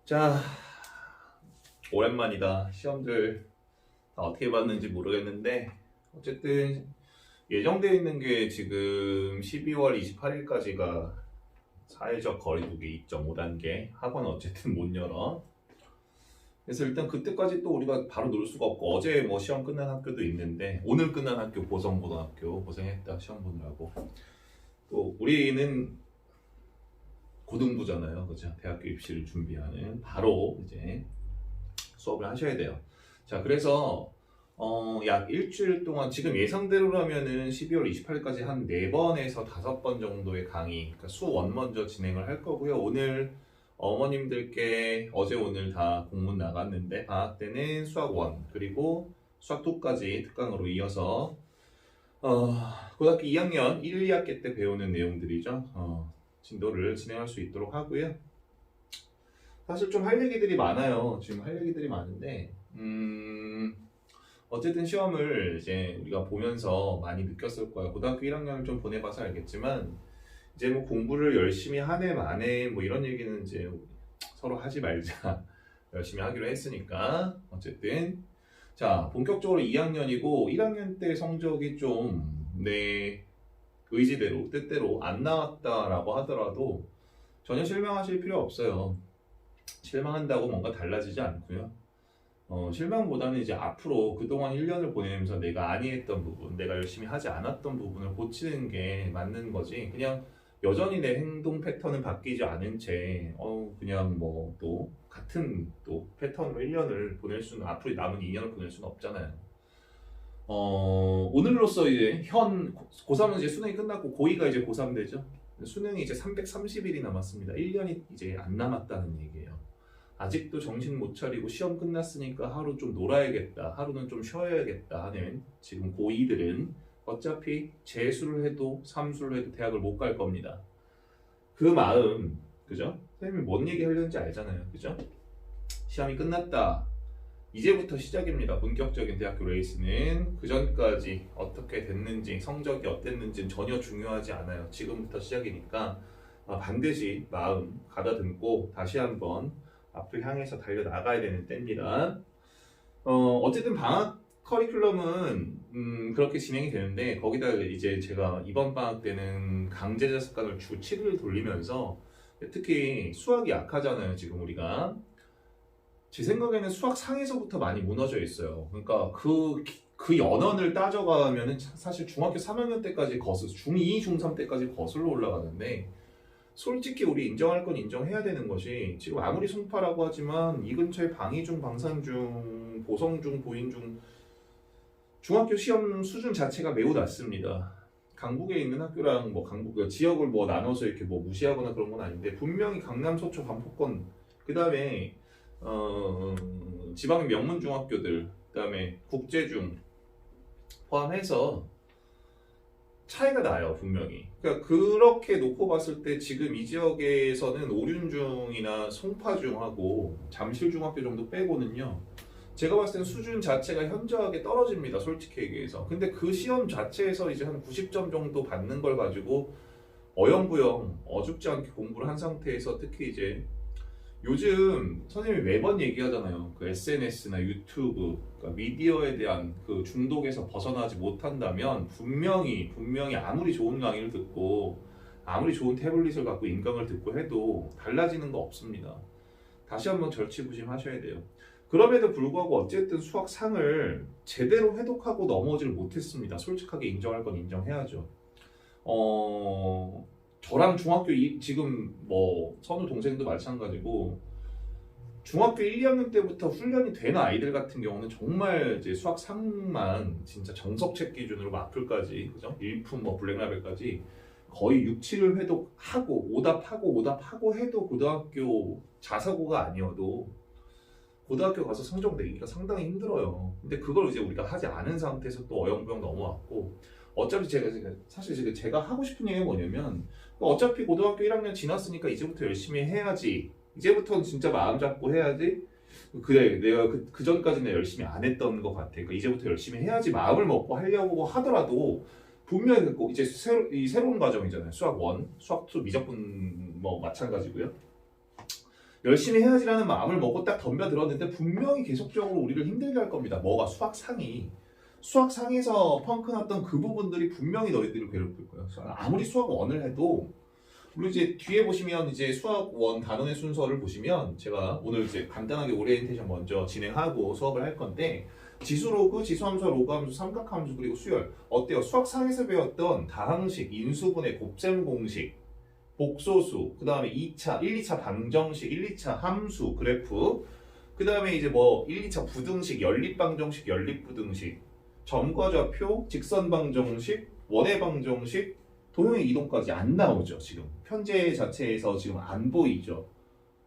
자, 오랜만이다. 시험들 다 어떻게 봤는지 모르겠는데 어쨌든 예정되어 있는 게 지금 12월 28일까지가 사회적 거리두기 2.5단계 학원 어쨌든 못 열어. 그래서 일단 그때까지 또 우리가 바로 놀 수가 없고 어제 뭐 시험 끝난 학교도 있는데 오늘 끝난 학교 보성고등학교 고생했다 시험 보느라고. 또 우리는 고등부잖아요. 그죠? 대학교 입시를 준비하는 바로 이제 수업을 하셔야 돼요. 자, 그래서 약 일주일 동안 지금 예상대로라면은 12월 28일까지 한 4번에서 5번 정도의 강의, 그러니까 수1 먼저 진행을 할 거고요. 오늘 어머님들께 어제 오늘 다 공문 나갔는데 방학 때는 수학 1 그리고 수학 2까지 특강으로 이어서 고등학교 2학년 1, 2학기 때 배우는 내용들이죠. 진도를 진행할 수 있도록 하고요. 사실 좀 할 얘기들이 많아요. 지금 할 얘기들이 많은데 어쨌든 시험을 이제 우리가 보면서 많이 느꼈을 거예요. 고등학교 1학년을 좀 보내봐서 알겠지만 이제 뭐 공부를 열심히 하네 마네 뭐 이런 얘기는 이제 서로 하지 말자. 열심히 하기로 했으니까 어쨌든 자 본격적으로 2학년이고 1학년 때 성적이 좀 내 의지대로 뜻대로 안 나왔다라고 하더라도 전혀 실망하실 필요 없어요. 실망한다고 뭔가 달라지지 않고요. 실망보다는 이제 앞으로 그동안 1년을 보내면서 내가 안이했던 부분, 내가 열심히 하지 않았던 부분을 고치는 게 맞는 거지. 그냥 여전히 내 행동 패턴은 바뀌지 않은 채, 그냥 뭐 또 같은 또 패턴으로 1년을 보낼 수는, 앞으로 남은 2년을 보낼 수는 없잖아요. 오늘로써 이제 고3은 이제 수능이 끝났고 고2가 이제 고3 되죠. 수능이 이제 330일이 남았습니다. 1년이 이제 안 남았다는 얘기예요. 아직도 정신 못 차리고 시험 끝났으니까 하루 좀 놀아야겠다, 하루는 좀 쉬어야겠다 하는 지금 고2들은 어차피 재수를 해도 삼수를 해도 대학을 못 갈 겁니다. 그 마음, 그죠? 선생님이 뭔 얘기 하려는지 알잖아요. 그죠? 시험이 끝났다. 이제부터 시작입니다. 본격적인 대학교 레이스는 그 전까지 어떻게 됐는지 성적이 어땠는지는 전혀 중요하지 않아요. 지금부터 시작이니까 반드시 마음 가다듬고 다시 한번 앞을 향해서 달려나가야 되는 때입니다. 어쨌든 방학 커리큘럼은 그렇게 진행이 되는데 거기다 이제 제가 이번 방학 때는 강제자 습관을 주 7일 돌리면서 특히 수학이 약하잖아요. 지금 우리가 제 생각에는 수학 상에서부터 많이 무너져 있어요. 그러니까 그 연원을 따져가면은 사실 중학교 3학년 때까지 중2, 중3 때까지 거슬러 올라가는데 솔직히 우리 인정할 건 인정해야 되는 것이 지금 아무리 송파라고 하지만 이 근처에 방이중, 방산중, 보성중, 보인중 중학교 시험 수준 자체가 매우 낮습니다. 강북에 있는 학교랑 뭐 강북 지역을 뭐 나눠서 이렇게 뭐 무시하거나 그런 건 아닌데 분명히 강남, 서초, 반포권 그 다음에 지방 명문 중학교들 그 다음에 국제중 포함해서 차이가 나요 분명히. 그러니까 그렇게 놓고 봤을 때 지금 이 지역에서는 오륜중이나 송파중하고 잠실중학교 정도 빼고는요 제가 봤을 땐 수준 자체가 현저하게 떨어집니다 솔직히 얘기해서. 근데 그 시험 자체에서 이제 한 90점 정도 받는 걸 가지고 어영부영 어줍지 않게 공부를 한 상태에서 특히 이제 요즘 선생님이 매번 얘기하잖아요. 그 SNS나 유튜브, 그러니까 미디어에 대한 그 중독에서 벗어나지 못한다면 분명히 아무리 좋은 강의를 듣고 아무리 좋은 태블릿을 갖고 인강을 듣고 해도 달라지는 거 없습니다. 다시 한번 절치부심하셔야 돼요. 그럼에도 불구하고 어쨌든 수학상을 제대로 회독하고 넘어오질 못했습니다. 솔직하게 인정할 건 인정해야죠. 저랑 지금 뭐 선우 동생도 마찬가지고 중학교 1, 2학년 때부터 훈련이 된 아이들 같은 경우는 정말 이제 수학 상만 진짜 정석책 기준으로 마플까지 그죠? 일품 뭐 블랙라벨까지 거의 6, 7을 회독하고 오답하고 해도 고등학교 자사고가 아니어도 고등학교 가서 성적 내기가 상당히 힘들어요. 근데 그걸 이제 우리가 하지 않은 상태에서 또 어영부영 넘어왔고 어차피 사실 제가 하고 싶은 얘기가 뭐냐면 어차피 고등학교 1학년 지났으니까 이제부터 열심히 해야지. 이제부터는 진짜 마음 잡고 해야지. 그래 내가 그 전까지는 열심히 안 했던 것 같아. 그러니까 이제부터 열심히 해야지 마음을 먹고 하려고 하더라도 분명히 이제 새로운 과정이잖아요. 수학 1, 수학 2 미적분 뭐 마찬가지고요. 열심히 해야지라는 마음을 먹고 딱 덤벼들었는데 분명히 계속적으로 우리를 힘들게 할 겁니다. 뭐가? 수학상에서 펑크 났던 그 부분들이 분명히 너희들을 괴롭힐 거예요. 아무리 수학 원을 해도 물론 이제 뒤에 보시면 이제 수학 원 단원의 순서를 보시면 제가 오늘 이제 간단하게 오리엔테이션 먼저 진행하고 수업을 할 건데 지수로그, 지수함수, 로그함수, 삼각함수 그리고 수열 어때요? 수학상에서 배웠던 다항식, 인수분해, 곱셈 공식, 복소수, 그 다음에 2차, 1, 2차 방정식, 1, 2차 함수, 그래프 그 다음에 이제 뭐 1, 2차 부등식, 연립방정식, 연립부등식 점과 좌표, 직선방정식, 원의방정식 도형의 이동까지 안 나오죠. 지금 현재 자체에서 지금 안 보이죠.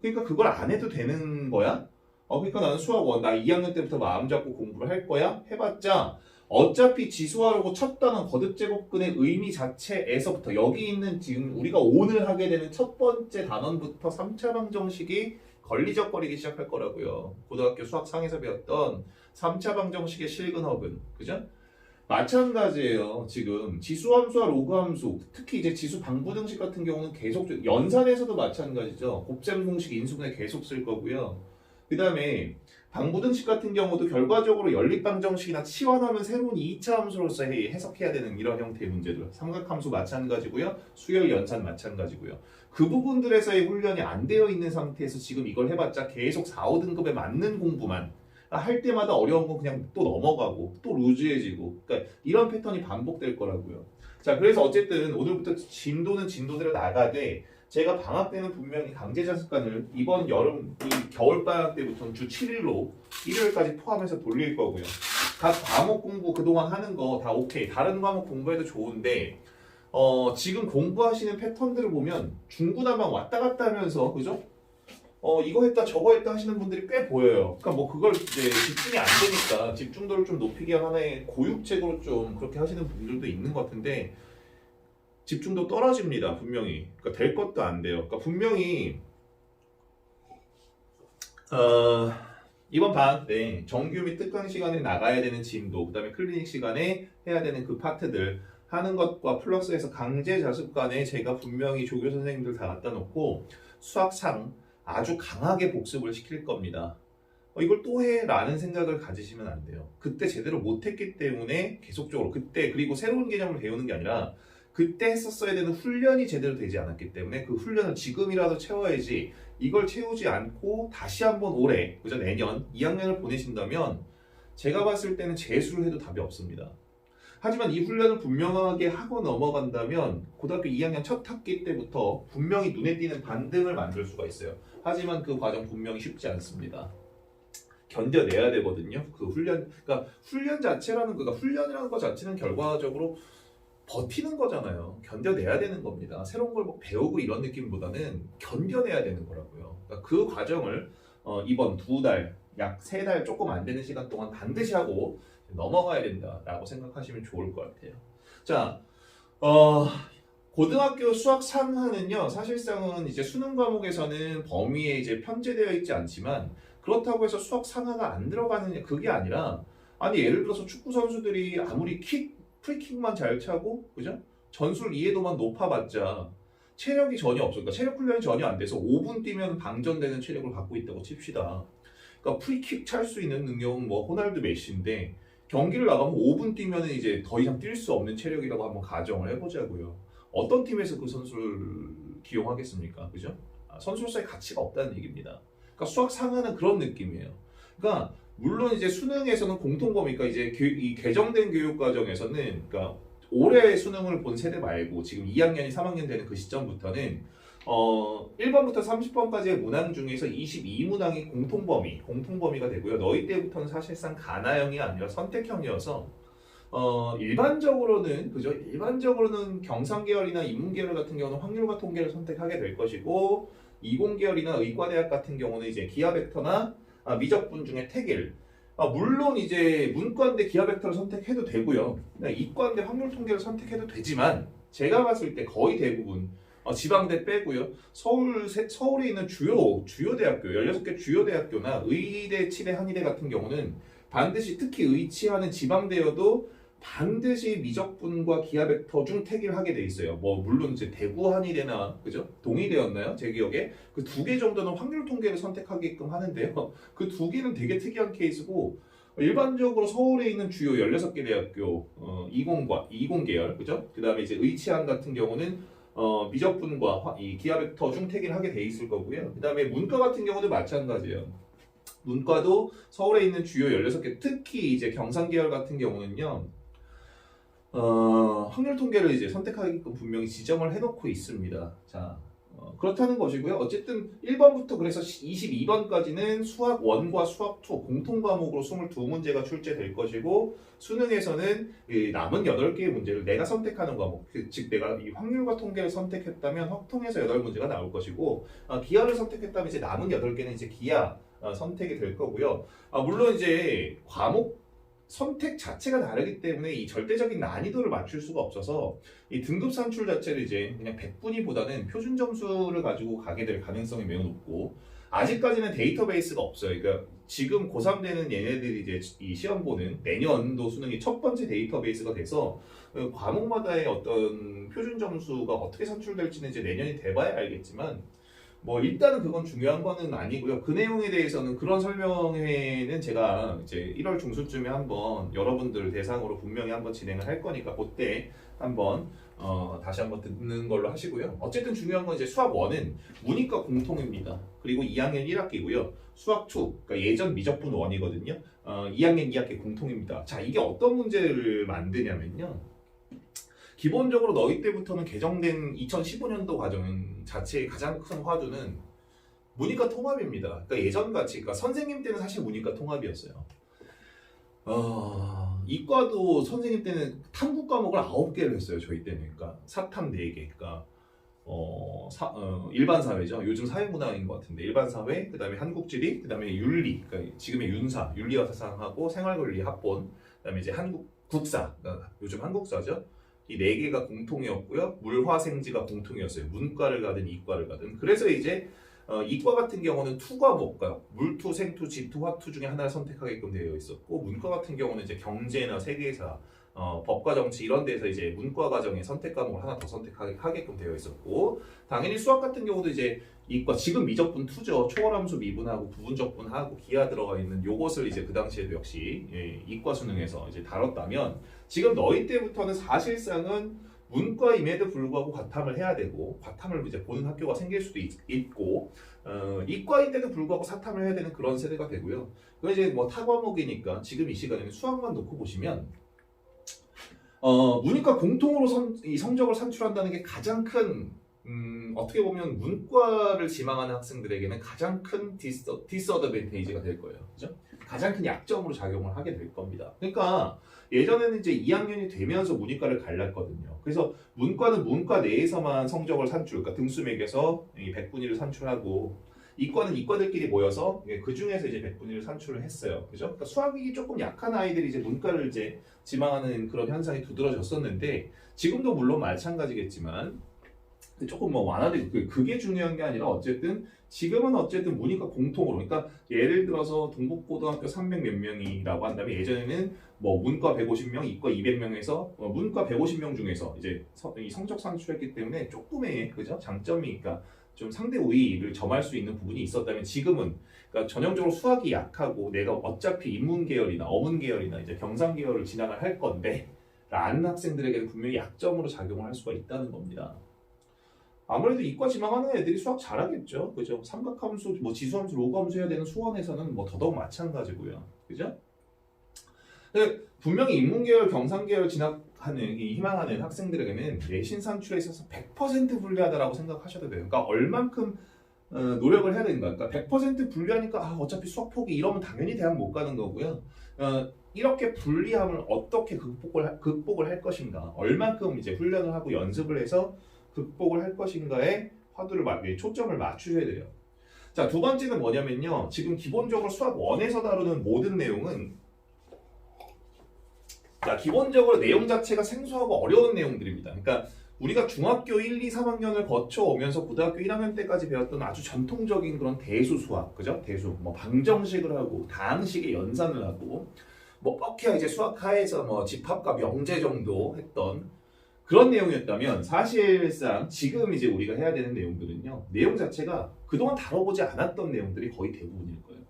그러니까 그걸 안 해도 되는 거야? 그러니까 나는 수학원 나 2학년 때부터 마음 잡고 공부를 할 거야? 해봤자 어차피 지수하려고 첫 단원 거듭제곱근의 의미 자체에서부터 여기 있는 지금 우리가 오늘 하게 되는 첫 번째 단원부터 3차 방정식이 걸리적거리기 시작할 거라고요. 고등학교 수학상에서 배웠던 3차 방정식의 실근허근, 그죠? 마찬가지예요. 지금 지수함수와 로그함수, 특히 이제 지수 방부등식 같은 경우는 계속 연산에서도 마찬가지죠. 곱셈 공식, 인수분해 계속 쓸 거고요. 그 다음에 방부등식 같은 경우도 결과적으로 연립방정식이나 치환하면 새로운 2차 함수로서 해석해야 되는 이런 형태의 문제들. 삼각함수 마찬가지고요. 수열 연산 마찬가지고요. 그 부분들에서의 훈련이 안 되어 있는 상태에서 지금 이걸 해봤자 계속 4, 5등급에 맞는 공부만 할 때마다 어려운 건 그냥 또 넘어가고 또 루즈해지고 그러니까 이런 패턴이 반복될 거라고요. 자, 그래서 어쨌든 오늘부터 진도는 진도대로 나가되 제가 방학 때는 분명히 강제자습관을 이번 여름 이 겨울방학 때부터는 주 7일로 일요일까지 포함해서 돌릴 거고요. 각 과목 공부 그동안 하는 거 다 오케이. 다른 과목 공부해도 좋은데 지금 공부하시는 패턴들을 보면 중구난방 왔다 갔다 하면서 그죠? 이거 했다 저거 했다 하시는 분들이 꽤 보여요. 그러니까 뭐 그걸 이제 집중이 안 되니까 집중도를 좀 높이기 위한 하나의 고육책으로 좀 그렇게 하시는 분들도 있는 것 같은데 집중도 떨어집니다. 분명히. 그러니까 될 것도 안 돼요. 그러니까 분명히 이번 방학 때 정규 및 특강 시간에 나가야 되는 진도, 그 다음에 클리닉 시간에 해야 되는 그 파트들 하는 것과 플러스해서 강제 자습관에 제가 분명히 조교 선생님들 다 갖다 놓고 수학상 아주 강하게 복습을 시킬 겁니다. 이걸 또 해? 라는 생각을 가지시면 안 돼요. 그때 제대로 못했기 때문에 계속적으로 그때 그리고 새로운 개념을 배우는 게 아니라 그때 했었어야 되는 훈련이 제대로 되지 않았기 때문에 그 훈련을 지금이라도 채워야지 이걸 채우지 않고 다시 한번 올해, 그죠? 내년 2학년을 보내신다면 제가 봤을 때는 재수를 해도 답이 없습니다. 하지만 이 훈련을 분명하게 하고 넘어간다면 고등학교 2학년 첫 학기 때부터 분명히 눈에 띄는 반등을 만들 수가 있어요. 하지만 그 과정 분명히 쉽지 않습니다. 견뎌내야 되거든요. 그 훈련, 그러니까 훈련 자체라는 그러니까 훈련이라는 것 자체는 결과적으로 버티는 거잖아요. 견뎌내야 되는 겁니다. 새로운 걸 배우고 이런 느낌보다는 견뎌내야 되는 거라고요. 그러니까 그 과정을 이번 2달, 약 3달 조금 안 되는 시간 동안 반드시 하고 넘어가야 된다라고 생각하시면 좋을 것 같아요. 자, 고등학교 수학 상하는요, 사실상은 이제 수능 과목에서는 범위에 이제 편제되어 있지 않지만 그렇다고 해서 수학 상하가 안 들어가는 그게 아니라 아니 예를 들어서 축구 선수들이 아무리 프리킥만 잘 차고 그죠? 전술 이해도만 높아봤자 체력이 전혀 없어. 그러니까 체력 훈련이 전혀 안 돼서 5분 뛰면 방전되는 체력을 갖고 있다고 칩시다. 그러니까 프리킥 찰 수 있는 능력은 뭐 호날두 메시인데 경기를 나가면 5분 뛰면 이제 더 이상 뛸 수 없는 체력이라고 한번 가정을 해보자고요. 어떤 팀에서 그 선수를 기용하겠습니까? 그죠? 선수로서의 가치가 없다는 얘기입니다. 그러니까 수학 상하는 그런 느낌이에요. 그러니까 물론 이제 수능에서는 공통범위가 이제 이 개정된 교육 과정에서는 그러니까 올해 수능을 본 세대 말고 지금 2학년이 3학년 되는 그 시점부터는 1번부터 30번까지의 문항 중에서 22문항이 공통범위가 되고요. 너희 때부터는 사실상 가나형이 아니라 선택형이어서 일반적으로는 그죠? 일반적으로는 경상계열이나 인문계열 같은 경우는 확률과 통계를 선택하게 될 것이고 이공계열이나 의과대학 같은 경우는 이제 기하벡터나 미적분 중에 택일. 물론 이제 문과인데 기하벡터를 선택해도 되고요. 이과인데 확률 통계를 선택해도 되지만 제가 봤을 때 거의 대부분 지방대 빼고요. 서울에 있는 주요 대학교, 16개 주요 대학교나 의대, 치대, 한의대 같은 경우는 반드시 특히 의치하는 지방대여도 반드시 미적분과 기하 벡터 중 택일 하게 돼 있어요. 뭐 물론 이제 대구 한의대나 그죠? 동의대였나요? 제 기억에 그 두 개 정도는 확률 통계를 선택하게끔 하는데요. 그 두 개는 되게 특이한 케이스고 일반적으로 서울에 있는 주요 16개 대학교 20 계열 그죠? 그다음에 이제 의치안 같은 경우는 미적분과 이 기하 벡터 중 택일 하게 돼 있을 거고요. 그다음에 문과 같은 경우도 마찬가지예요. 문과도 서울에 있는 주요 16개 특히 이제 경상 계열 같은 경우는요. 확률 통계를 이제 선택하게끔 분명히 지정을 해놓고 있습니다. 자, 그렇다는 것이고요. 어쨌든 1번부터 그래서 22번까지는 수학 1과 수학 2 공통 과목으로 22문제가 출제될 것이고 수능에서는 이 남은 8개의 문제를 내가 선택하는 과목, 즉 내가 이 확률과 통계를 선택했다면 확통해서 8문제가 나올 것이고 기하를 선택했다면 이제 남은 8개는 이제 기하 선택이 될 거고요. 물론 이제 과목 선택 자체가 다르기 때문에 이 절대적인 난이도를 맞출 수가 없어서 이 등급 산출 자체를 이제 그냥 100분위보다는 표준 점수를 가지고 가게 될 가능성이 매우 높고 아직까지는 데이터베이스가 없어요. 그러니까 지금 고3 되는 얘네들이 이제 이 시험 보는 내년도 수능이 첫 번째 데이터베이스가 돼서 그 과목마다의 어떤 표준 점수가 어떻게 산출될지는 이제 내년이 돼봐야 알겠지만 뭐 일단은 그건 중요한 거는 아니고요. 그 내용에 대해서는 그런 설명회는 제가 이제 1월 중순쯤에 한번 여러분들 대상으로 분명히 한번 진행을 할 거니까 그때 한번 다시 한번 듣는 걸로 하시고요. 어쨌든 중요한 건 이제 수학 1은 문이과 공통입니다. 그리고 2학년 1학기고요. 수학 2, 그러니까 예전 미적분 1이거든요. 2학년 2학기 공통입니다. 자, 이게 어떤 문제를 만드냐면요. 기본적으로 너희 때부터는 개정된 2015년도 과정 자체의 가장 큰 화두는 문이과 통합입니다. 그러니까 예전같이, 그러니까 선생님 때는 사실 문이과 통합이었어요. 이과도 선생님 때는 탐구 과목을 9개를 했어요. 저희 때는. 그러니까 사탐 4개. 그러니까 일반 사회죠. 요즘 사회문화인 것 같은데 일반 사회, 그다음에 한국지리, 그다음에 윤리, 그러니까 지금의 윤사, 윤리와 사상하고 생활권리 합본, 그다음에 이제 국사, 그러니까 요즘 한국사죠. 이 4개가 공통이었고요. 물화생지가 공통이었어요. 문과를 가든 이과를 가든. 그래서 이제 이과 같은 경우는 투과목, 그러니까 물투, 생투, 지투, 화투 중에 하나를 선택하게끔 되어 있었고 문과 같은 경우는 이제 경제나 세계사, 법과 정치 이런 데서 이제 문과 과정에 선택 과목을 하나 더 선택하게끔 되어 있었고 당연히 수학 같은 경우도 이제 이과 지금 미적분 2죠. 초월함수 미분하고 부분적분하고 기하 들어가 있는 요것을 이제 그 당시에도 역시 이과 수능에서 이제 다뤘다면 지금 너희 때부터는 사실상은 문과임에도 불구하고 과탐을 해야 되고 과탐을 이제 보는 학교가 생길 수도 있고 이과인데도 불구하고 사탐을 해야 되는 그런 세대가 되고요. 그 이제 뭐 타과목이니까 지금 이 시간에는 수학만 놓고 보시면 문이과 공통으로 이 성적을 산출한다는 게 가장 큰 어떻게 보면 문과를 지망하는 학생들에게는 가장 큰 디스어드밴테이지가 될 거예요. 그죠? 가장 큰 약점으로 작용을 하게 될 겁니다. 그러니까 예전에는 이제 2학년이 되면서 문이과를 갈랐거든요. 그래서 문과는 문과 내에서만 성적을 산출, 그러니까 등수 매겨서 100분위를 산출하고 이과는 이과들끼리 모여서 그 중에서 이제 100분위를 산출을 했어요. 그죠? 그러니까 수학이 조금 약한 아이들이 이제 문과를 이제 지망하는 그런 현상이 두드러졌었는데 지금도 물론 마찬가지겠지만 조금 뭐 완화되고 그게 중요한 게 아니라 어쨌든 지금은 어쨌든 문이과 공통으로 그러니까 예를 들어서 동북고등학교 300 몇 명이라고 한다면 예전에는 뭐 문과 150명, 이과 200명에서 문과 150명 중에서 이제 이 성적 산출했기 때문에 조금의 그죠 장점이 그러니까 좀 상대 우위를 점할 수 있는 부분이 있었다면 지금은 그러니까 전형적으로 수학이 약하고 내가 어차피 인문 계열이나 어문 계열이나 이제 경상 계열을 진학을 할 건데 라는 학생들에게는 분명히 약점으로 작용을 할 수가 있다는 겁니다. 아무래도 이과 지망하는 애들이 수학 잘하겠죠. 그죠? 삼각함수, 뭐 지수함수, 로그함수 해야 되는 수원에서는 뭐 더더욱 마찬가지고요. 그죠? 분명히 인문계열, 경상계열 진학하는, 희망하는 학생들에게는 내신 산출에 있어서 100% 불리하다라고 생각하셔도 돼요. 그러니까 얼만큼 노력을 해야 되는가. 그러니까 100% 불리하니까 어차피 수학 포기 이러면 당연히 대학 못 가는 거고요. 이렇게 불리함을 어떻게 극복을 할 것인가. 얼만큼 이제 훈련을 하고 연습을 해서 극복을 할 것인가에 화두를 초점을 맞추셔야 돼요. 자, 두 번째는 뭐냐면요. 지금 기본적으로 수학 1에서 다루는 모든 내용은 자, 기본적으로 내용 자체가 생소하고 어려운 내용들입니다. 그러니까 우리가 중학교 1, 2, 3학년을 거쳐오면서 고등학교 1학년 때까지 배웠던 아주 전통적인 그런 대수 수학, 그죠? 대수, 뭐 방정식을 하고 다항식의 연산을 하고 뭐 뻑해야 이제 수학하에서 뭐 집합과 명제 정도 했던 그런 내용이었다면 사실상 지금 이제 우리가 해야 되는 내용들은요. 내용 자체가 그동안 다뤄보지 않았던 내용들이 거의 대부분일 거예요.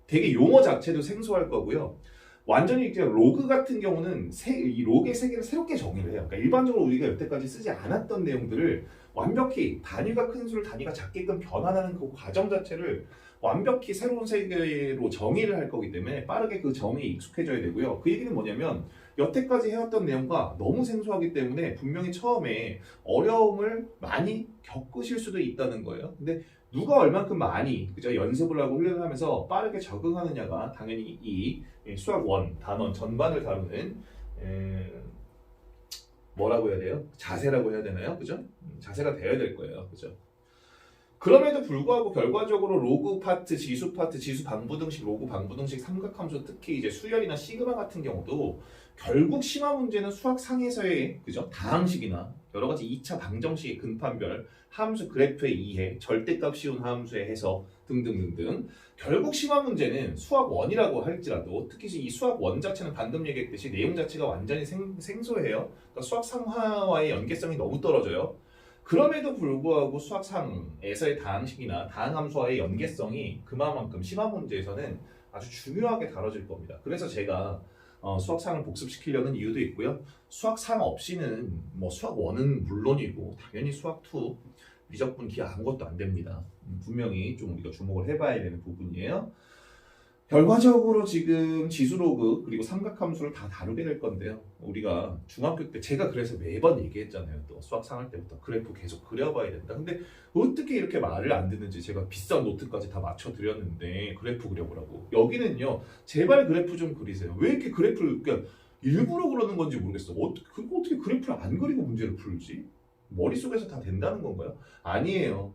되게 용어 자체도 생소할 거고요. 완전히 이제 로그 같은 경우는 이 로그의 세계를 새롭게 정의를 해요. 그러니까 일반적으로 우리가 여태까지 쓰지 않았던 내용들을 완벽히 단위가 큰 수를 단위가 작게끔 변환하는 그 과정 자체를 완벽히 새로운 세계로 정의를 할 거기 때문에 빠르게 그 정의에 익숙해져야 되고요. 그 얘기는 뭐냐면 여태까지 해왔던 내용과 너무 생소하기 때문에 분명히 처음에 어려움을 많이 겪으실 수도 있다는 거예요. 근데 누가 얼만큼 많이 그죠 연습을 하고 훈련을 하면서 빠르게 적응하느냐가 당연히 이 수학 원 단원 전반을 다루는 뭐라고 해야 돼요? 자세라고 해야 되나요? 그죠? 자세가 되어야 될 거예요. 그죠? 그럼에도 불구하고 결과적으로 로그 파트, 지수 파트, 지수 방부등식, 로그 방부등식, 삼각함수 특히 이제 수열이나 시그마 같은 경우도 결국 심화 문제는 수학 상에서의 그죠? 다항식이나 여러 가지 2차 방정식의 근판별, 함수 그래프의 이해, 절대값 쉬운 함수의 해석 등등등등 결국 심화 문제는 수학 원이라고 할지라도 특히 이 수학 원 자체는 방금 얘기했듯이 내용 자체가 완전히 생소해요. 그러니까 수학 상하와의 연계성이 너무 떨어져요. 그럼에도 불구하고 수학상에서의 다항식이나 다항함수와의 연계성이 그만큼 심화 문제에서는 아주 중요하게 다뤄질 겁니다. 그래서 제가 수학상을 복습시키려는 이유도 있고요. 수학상 없이는 뭐 수학 1은 물론이고 당연히 수학 2 미적분 기하 아무것도 안 됩니다. 분명히 좀 우리가 주목을 해봐야 되는 부분이에요. 결과적으로 지금 지수로그 그리고 삼각함수를 다 다루게 될 건데요. 우리가 중학교 때 제가 그래서 매번 얘기했잖아요. 또 수학 상할 때부터 그래프 계속 그려봐야 된다. 근데 어떻게 이렇게 말을 안 듣는지 제가 비싼 노트까지 다 맞춰드렸는데 그래프 그려보라고. 여기는요. 제발 그래프 좀 그리세요. 왜 이렇게 그래프를 그러니까 일부러 그러는 건지 모르겠어. 그거 어떻게 그래프를 안 그리고 문제를 풀지? 머릿속에서 다 된다는 건가요? 아니에요.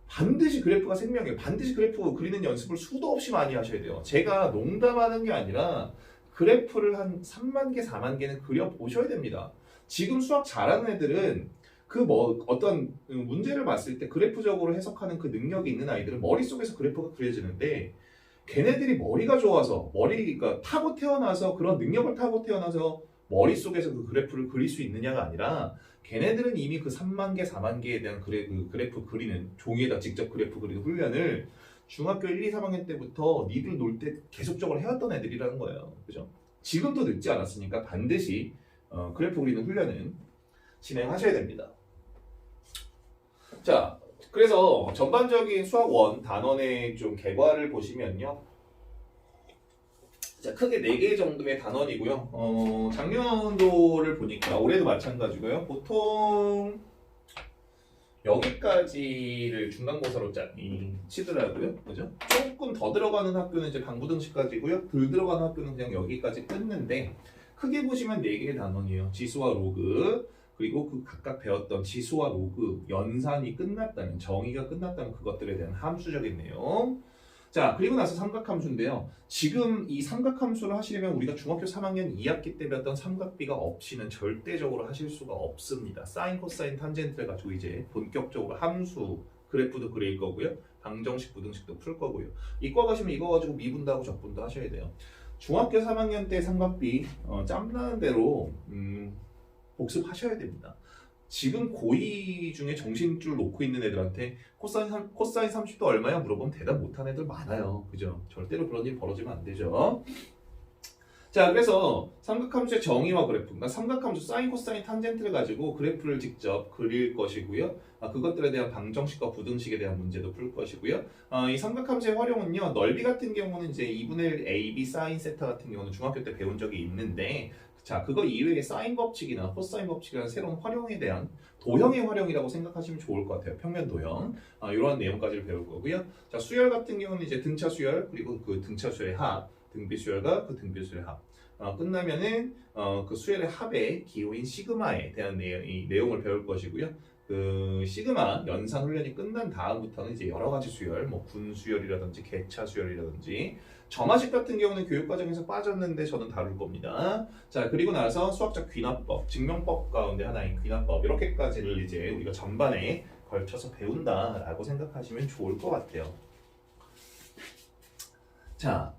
반드시 그래프가 생명이에요. 반드시 그래프 그리는 연습을 수도 없이 많이 하셔야 돼요. 제가 농담하는 게 아니라 그래프를 한 3만 개, 4만 개는 그려보셔야 됩니다. 지금 수학 잘하는 애들은 그 뭐 어떤 문제를 봤을 때 그래프적으로 해석하는 그 능력이 있는 아이들은 머릿속에서 그래프가 그려지는데 걔네들이 머리가 좋아서 머리가 타고 태어나서 그런 능력을 타고 태어나서 머릿속에서 그 그래프를 그릴 수 있느냐가 아니라 걔네들은 이미 그 3만 개, 4만 개에 대한 그 그래프 그리는 종이에다 직접 그래프 그리는 훈련을 중학교 1, 2, 3학년 때부터 니들 놀 때 계속적으로 해왔던 애들이라는 거예요. 그죠? 지금도 늦지 않았으니까 반드시 그래프 그리는 훈련은 진행하셔야 됩니다. 자, 그래서 전반적인 수학 1 단원의 좀 결과를 보시면요. 자, 크게 4개 정도의 단원이고요. 작년도를 보니까 올해도 마찬가지고요. 보통 여기까지를 중간고사로 치더라고요. 그죠? 조금 더 들어가는 학교는 이제 방부등식까지고요. 덜 들어가는 학교는 그냥 여기까지 끊는데 크게 보시면 4개의 단원이에요. 지수와 로그 그리고 그 각각 배웠던 지수와 로그 연산이 끝났다면 정의가 끝났다면 그것들에 대한 함수적인 내용 자, 그리고 나서 삼각함수인데요. 지금 이 삼각함수를 하시려면 우리가 중학교 3학년 2학기 때 배웠던 삼각비가 없이는 절대적으로 하실 수가 없습니다. 사인, 코사인, 탄젠트를 가지고 이제 본격적으로 함수, 그래프도 그릴 거고요. 방정식, 부등식도 풀 거고요. 이과 가시면 이거 가지고 미분도 하고 적분도 하셔야 돼요. 중학교 3학년 때 삼각비 짬나는 대로 복습하셔야 됩니다. 지금 고2 중에 정신줄 놓고 있는 애들한테 코사인 30도 얼마야 물어보면 대답 못하는 애들 많아요. 그죠? 절대로 그런 일 벌어지면 안 되죠. 자, 그래서 삼각함수의 정의와 그래프, 그러니까 삼각함수 사인, 코사인, 탄젠트를 가지고 그래프를 직접 그릴 것이고요. 그것들에 대한 방정식과 부등식에 대한 문제도 풀 것이고요. 이 삼각함수의 활용은요. 넓이 같은 경우는 이제 2분의 1 AB 사인 세타 같은 경우는 중학교 때 배운 적이 있는데 자, 그거 이외에 사인 법칙이나 코사인 법칙이라는 새로운 활용에 대한 도형의 활용이라고 생각하시면 좋을 것 같아요. 평면 도형. 이러한 내용까지를 배울 거고요. 자, 수열 같은 경우는 이제 등차 수열, 그리고 그 등차 수열의 합, 등비 수열과 그 등비 수열의 합. 끝나면은 그 수열의 합의 기호인 시그마에 대한 내용을 배울 것이고요. 그 시그마 연산 훈련이 끝난 다음부터는 이제 여러 가지 수열, 뭐 군수열이라든지 개차 수열이라든지 점화식 같은 경우는 교육과정에서 빠졌는데 저는 다룰 겁니다. 자, 그리고 나서 수학적 귀납법, 증명법 가운데 하나인 귀납법 이렇게까지를 이제 우리가 전반에 걸쳐서 배운다라고 생각하시면 좋을 것 같아요. 자,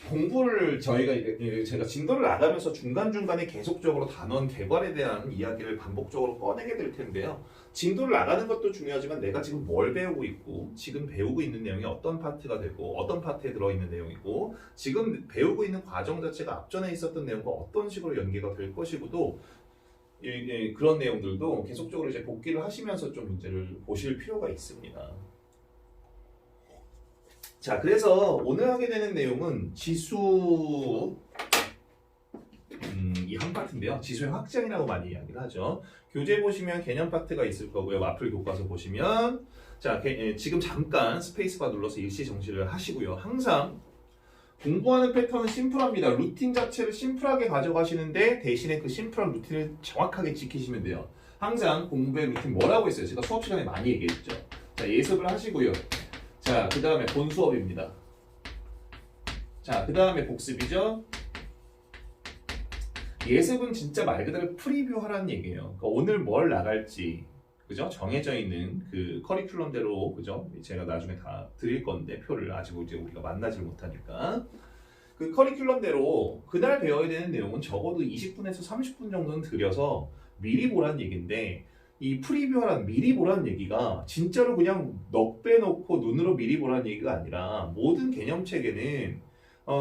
공부를 제가 진도를 나가면서 중간중간에 계속적으로 단원 개발에 대한 이야기를 반복적으로 꺼내게 될 텐데요. 진도를 나가는 것도 중요하지만 내가 지금 뭘 배우고 있고 지금 배우고 있는 내용이 어떤 파트가 되고 어떤 파트에 들어있는 내용이고 지금 배우고 있는 과정 자체가 앞전에 있었던 내용과 어떤 식으로 연계가 될 것이고도 그런 내용들도 계속적으로 이제 복기를 하시면서 좀 문제를 보실 필요가 있습니다. 자, 그래서 오늘 하게 되는 내용은 지수 이 한 파트인데요. 지수의 확장이라고 많이 이야기를 하죠. 교재 보시면 개념 파트가 있을 거고요. 마플 교과서 보시면 자, 지금 잠깐 스페이스바 눌러서 일시 정지를 하시고요. 항상 공부하는 패턴은 심플합니다. 루틴 자체를 심플하게 가져가시는데 대신에 그 심플한 루틴을 정확하게 지키시면 돼요. 항상 공부의 루틴 뭐라고 했어요? 제가 수업 시간에 많이 얘기했죠. 자, 예습을 하시고요. 자, 그 다음에 본 수업입니다. 자, 그 다음에 복습이죠. 예습은 진짜 말 그대로 프리뷰 하라는 얘기예요. 그러니까 오늘 뭘 나갈지, 그죠? 정해져 있는 그 커리큘럼대로, 그죠? 제가 나중에 다 드릴 건데, 표를 아직 이제 우리가 만나질 못하니까. 그 커리큘럼대로 그날 배워야 되는 내용은 적어도 20분에서 30분 정도는 들여서 미리 보라는 얘기인데, 이 프리뷰하라는 미리 보라는 얘기가 진짜로 그냥 넋 빼놓고 눈으로 미리 보라는 얘기가 아니라 모든 개념책에는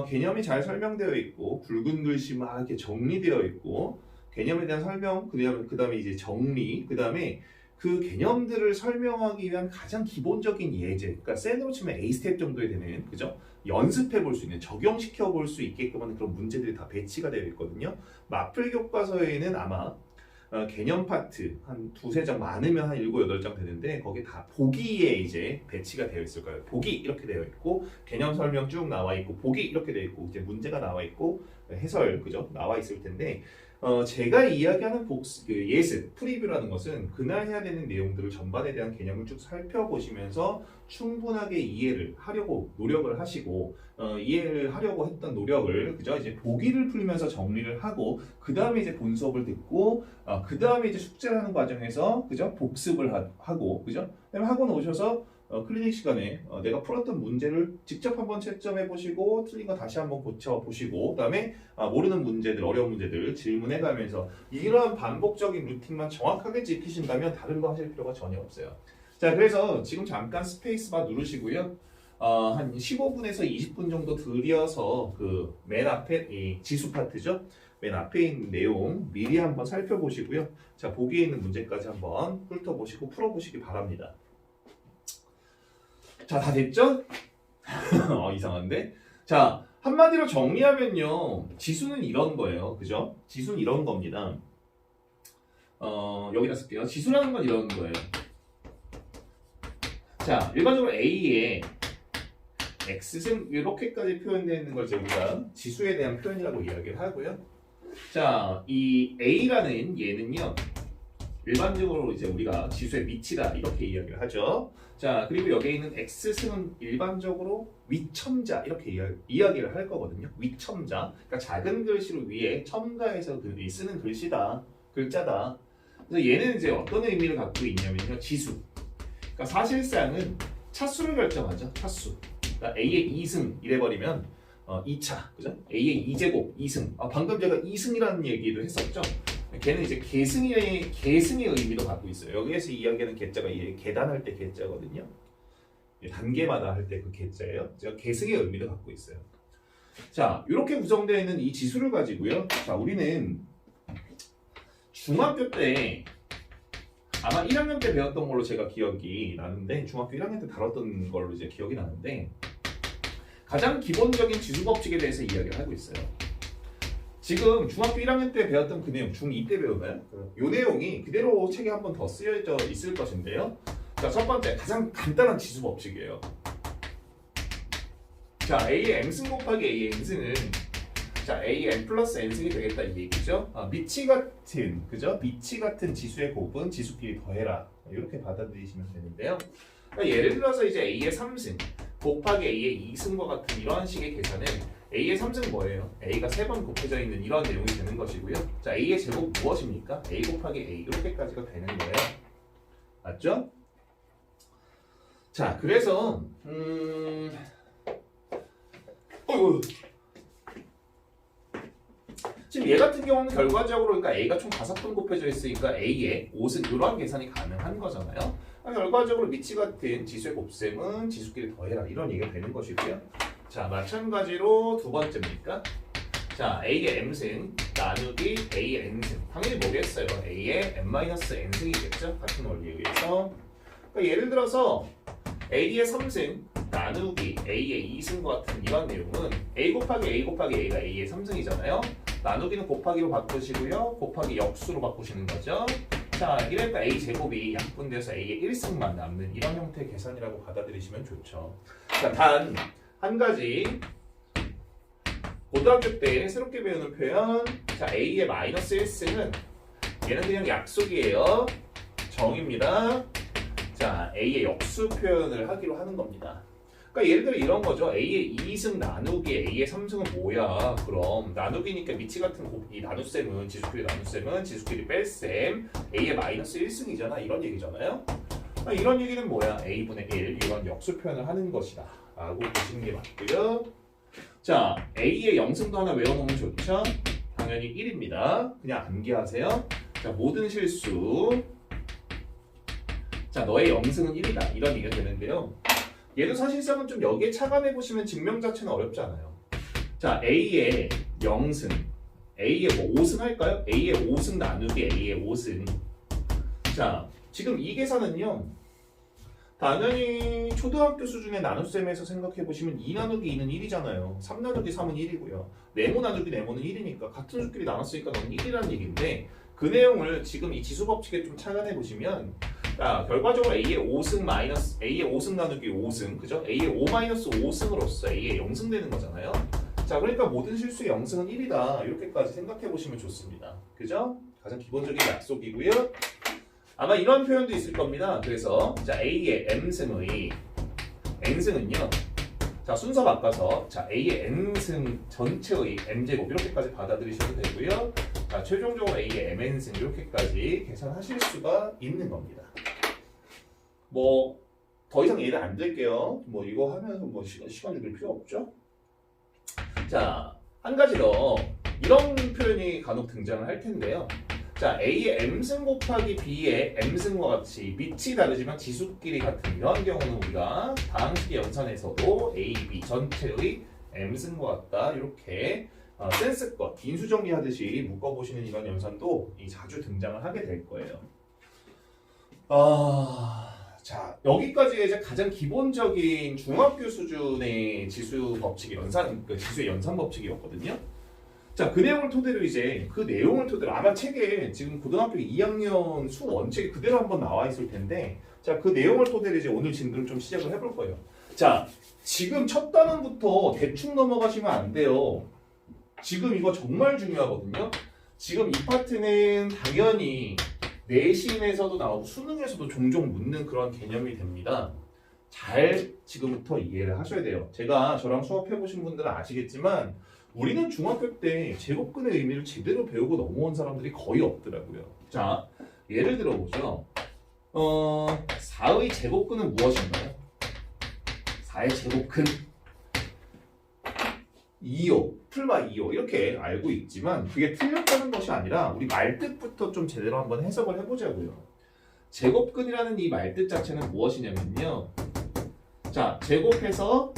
개념이 잘 설명되어 있고 굵은 글씨 막 이렇게 정리되어 있고 개념에 대한 설명 그 다음에 이제 정리 그 다음에 그 개념들을 설명하기 위한 가장 기본적인 예제 그러니까 셀으로 치면 A 스텝 정도에 되는 그죠? 연습해 볼 수 있는 적용시켜 볼 수 있게끔 하는 그런 문제들이 다 배치가 되어 있거든요. 마플 교과서에는 아마 개념 파트 한 두세 장 많으면 한 7, 8장 되는데 거기에 다 보기에 이제 배치가 되어 있을 거예요. 보기 이렇게 되어 있고 개념 설명 쭉 나와 있고 보기 이렇게 되어 있고 이제 문제가 나와 있고 해설 그죠? 나와 있을 텐데 제가 이야기하는 그 예습, 프리뷰라는 것은 그날 해야 되는 내용들을 전반에 대한 개념을 쭉 살펴보시면서 충분하게 이해를 하려고 노력을 하시고 이해를 하려고 했던 노력을 그죠? 이제 보기를 풀면서 정리를 하고 그 다음에 이제 본 수업을 듣고 그 다음에 이제 숙제를 하는 과정에서 그죠? 복습을 하고 그죠? 그다음에 학원 오셔서 클리닉 시간에 내가 풀었던 문제를 직접 한번 채점해 보시고 틀린 거 다시 한번 고쳐 보시고 그다음에 모르는 문제들 어려운 문제들 질문해 가면서 이러한 반복적인 루틴만 정확하게 지키신다면 다른 거 하실 필요가 전혀 없어요. 자, 그래서 지금 잠깐 스페이스바 누르시고요. 한 15분에서 20분 정도 들여서 그 맨 앞에 이 지수 파트죠. 맨 앞에 있는 내용 미리 한번 살펴보시고요. 자, 보기에 있는 문제까지 한번 훑어보시고 풀어보시기 바랍니다. 자, 다 됐죠? 이상한데? 자, 한마디로 정리하면요. 지수는 이런 거예요. 그죠? 지수는 이런 겁니다. 여기다 쓸게요. 지수라는 건 이런 거예요. 자, 일반적으로 A에 X승 이렇게까지 표현되어 걸 우리가 지수에 대한 표현이라고 이야기를 하고요. 자, 이 A라는 얘는요. 일반적으로 이제 우리가 지수의 위치다 이렇게 이야기를 하죠. 자, 그리고 여기에 있는 X승은 일반적으로 위첨자 이렇게 이야기를 할 거거든요. 위첨자, 그러니까 작은 글씨로 위에 첨가해서 쓰는 글씨다, 글자다. 그래서 얘는 이제 어떤 의미를 갖고 있냐면요, 지수. 그러니까 사실상은 차수를 결정하죠. 차수. 그러니까 A의 2승 이래버리면 2차, 그죠? A의 2제곱 2승. 방금 제가 2승이라는 얘기도 했었죠. 걔는 이제 계승의 의미도 갖고 있어요. 여기에서 이야기하는 계자가 계단할 때 계자거든요. 단계마다 할 때 그 계자예요. 제가 계승의 의미도 갖고 있어요. 자, 이렇게 구성되어 있는 이 지수를 가지고요. 자, 우리는 중학교 때 아마 1학년 때 배웠던 걸로 제가 기억이 나는데 중학교 1학년 때 다뤘던 걸로 이제 기억이 나는데 가장 기본적인 지수 법칙에 대해서 이야기를 하고 있어요. 지금 중학교 1학년 때 배웠던 그 내용, 중2 때 배웠나요? 이 내용이 그대로 책에 한 번 더 쓰여져 있을 것인데요. 자, 첫 번째, 가장 간단한 지수 법칙이에요. 자, A의 M승 곱하기 A의 N승은 자, A의 M 플러스 N승이 되겠다 이 얘기죠. 미치 같은, 그죠? 미치 같은 지수의 곱은 지수끼리 더해라. 이렇게 받아들이시면 되는데요. 그러니까 예를 들어서 이제 A의 3승 곱하기 A의 2승과 같은 이런 식의 계산은 A의 3승은 뭐예요? A가 3번 곱해져 있는 이런 내용이 되는 것이고요. 자, A의 제곱 무엇입니까? A 곱하기 A 이렇게까지가 되는 거예요. 맞죠? 자, 그래서 지금 얘 같은 경우는 결과적으로 그러니까 A가 총 5번 곱해져 있으니까 A의 5승 이러한 계산이 가능한 거잖아요. 결과적으로 미치 같은 지수의 곱셈은 지수끼리 더해라 이런 얘기가 되는 것이고요. 자, 마찬가지로 두 번째입니까? 자, A의 M승 나누기 A의 N승. 당연히 뭐겠어요? A의 M-N승이겠죠? 같은 원리에 의해서. 그러니까 예를 들어서 A의 3승 나누기 A의 2승과 같은 이런 내용은 A 곱하기 A 곱하기 A가 A의 3승이잖아요. 나누기는 곱하기로 바꾸시고요. 곱하기 역수로 바꾸시는 거죠. 자, 이러니까 A 제곱이 약분돼서 A의 1승만 남는 이런 형태의 계산이라고 받아들이시면 좋죠. 자, 단 한 가지 고등학교 때 새롭게 배우는 표현. 자, A의 마이너스 1승은 얘는 그냥 약속이에요. 정입니다. 자, A의 역수 표현을 하기로 하는 겁니다. 그러니까 예를 들어 이런 거죠. A의 2승 나누기 A의 3승은 뭐야? 그럼 나누기니까 미치 같은 이 나눗셈은 지수끼리 나눗셈은 지수끼리 뺄셈 A의 마이너스 1승이잖아. 이런 얘기잖아요. 그러니까 이런 얘기는 뭐야? A분의 1 이런 역수 표현을 하는 것이다 라고 보시는 게 맞고요. 자, A의 0승도 하나 외워놓으면 좋죠? 당연히 1입니다. 그냥 암기하세요. 자, 모든 실수. 자, 너의 0승은 1이다. 이런 얘기가 되는데요. 얘도 사실상은 좀 여기에 착안해 보시면 증명 자체는 어렵지 않아요. 자, A의 0승. A의 뭐 5승 할까요? A의 5승 나누기 A의 5승. 자, 지금 이 계산은요. 당연히 초등학교 수준의 나눗셈에서 생각해 보시면 2 나누기 2는 1이잖아요. 3 나누기 3은 1이고요. 네모 나누기 네모는 1이니까 같은 수끼리 나눴으니까 넌 1이라는 얘기인데 그 내용을 지금 이 지수 법칙에 좀 착안해 보시면 자, 결과적으로 A의 5승 마이너스 A의 5승 나누기 5승 그죠? A의 5 마이너스 5승으로서 A의 0승 되는 거잖아요. 자, 그러니까 모든 실수의 0승은 1이다. 이렇게까지 생각해 보시면 좋습니다. 그죠? 가장 기본적인 약속이고요. 아마 이런 표현도 있을 겁니다. 그래서 자, A의 M승의 N승은요. 자, 순서 바꿔서 자, A의 N승 전체의 M제곱 이렇게까지 받아들이셔도 되고요. 자, 최종적으로 A의 MN승 이렇게까지 계산하실 수가 있는 겁니다. 뭐 더 이상 예를 안 들게요. 뭐 이거 하면서 뭐 시간 줄일 필요 없죠. 자, 한 가지 더 이런 표현이 간혹 등장을 할 텐데요. 자, A의 M승 곱하기 B의 M승과 같이 밑이 다르지만 지수끼리 같은 이런 경우는 우리가 다항식의 연산에서도 A, B 전체의 M승과 같다 이렇게 센스껏 인수 정리하듯이 묶어보시는 이런 연산도 자주 등장을 하게 될 거예요. 자, 여기까지 이제 가장 기본적인 중학교 수준의 지수 법칙의 지수의 연산 법칙이었거든요. 자, 그 내용을 토대로 이제 그 내용을 토대로 아마 책에 지금 고등학교 2학년 수 원책이 그대로 한번 나와 있을 텐데 자, 그 내용을 토대로 이제 오늘 진도를 좀 시작을 해볼 거예요. 자, 지금 첫 단원부터 대충 넘어가시면 안 돼요. 지금 이거 정말 중요하거든요. 지금 이 파트는 당연히 내신에서도 나오고 수능에서도 종종 묻는 그런 개념이 됩니다. 잘 지금부터 이해를 하셔야 돼요. 제가 저랑 수업해보신 분들은 아시겠지만 우리는 중학교 때 제곱근의 의미를 제대로 배우고 넘어온 사람들이 거의 없더라고요. 자, 예를 들어보죠. 4의 제곱근은 무엇인가요? 4의 제곱근 2호, 풀마 2호 이렇게 알고 있지만 그게 틀렸다는 것이 아니라 우리 말뜻부터 좀 제대로 한번 해석을 해보자고요. 제곱근이라는 이 말뜻 자체는 무엇이냐면요. 자, 제곱해서